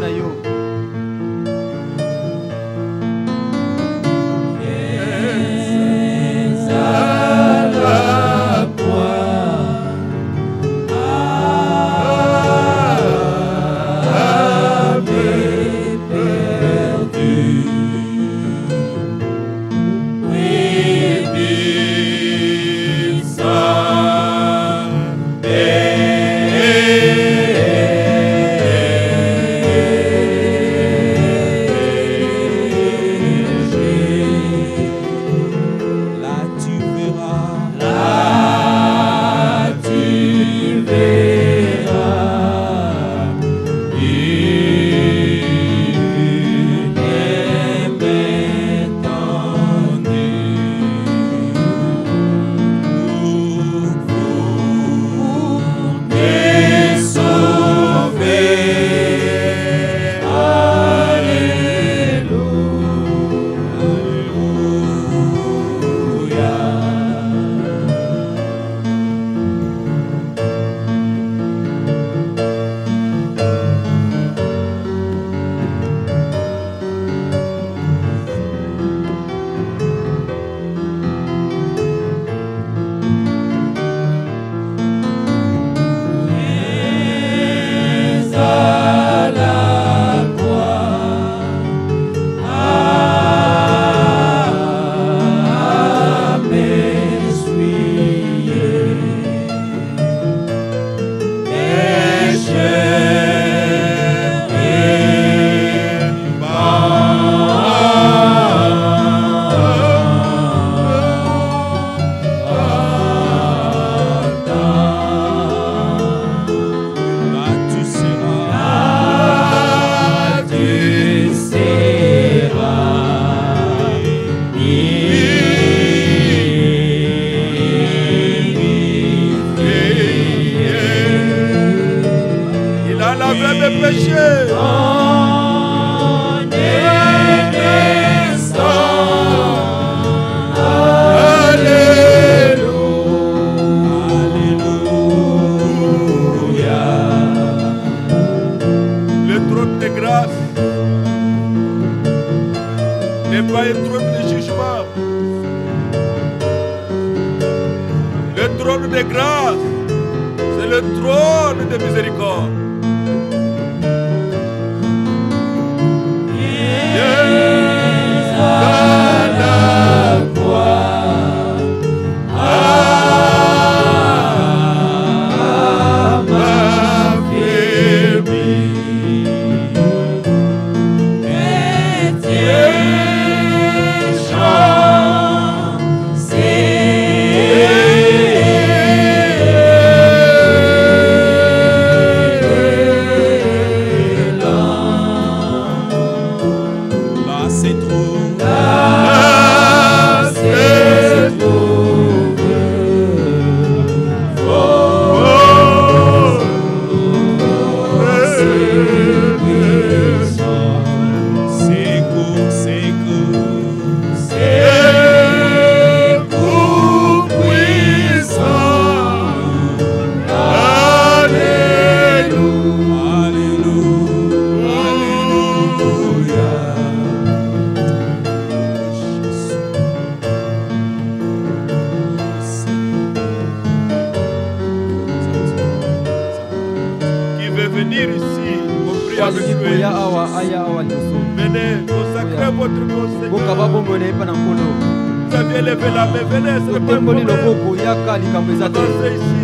C'est venir ici pour prier avec lui. Venez, consacrez votre nom, Seigneur. Vous aviez levé la main, venez, c'est le bon moment. Avancez ici.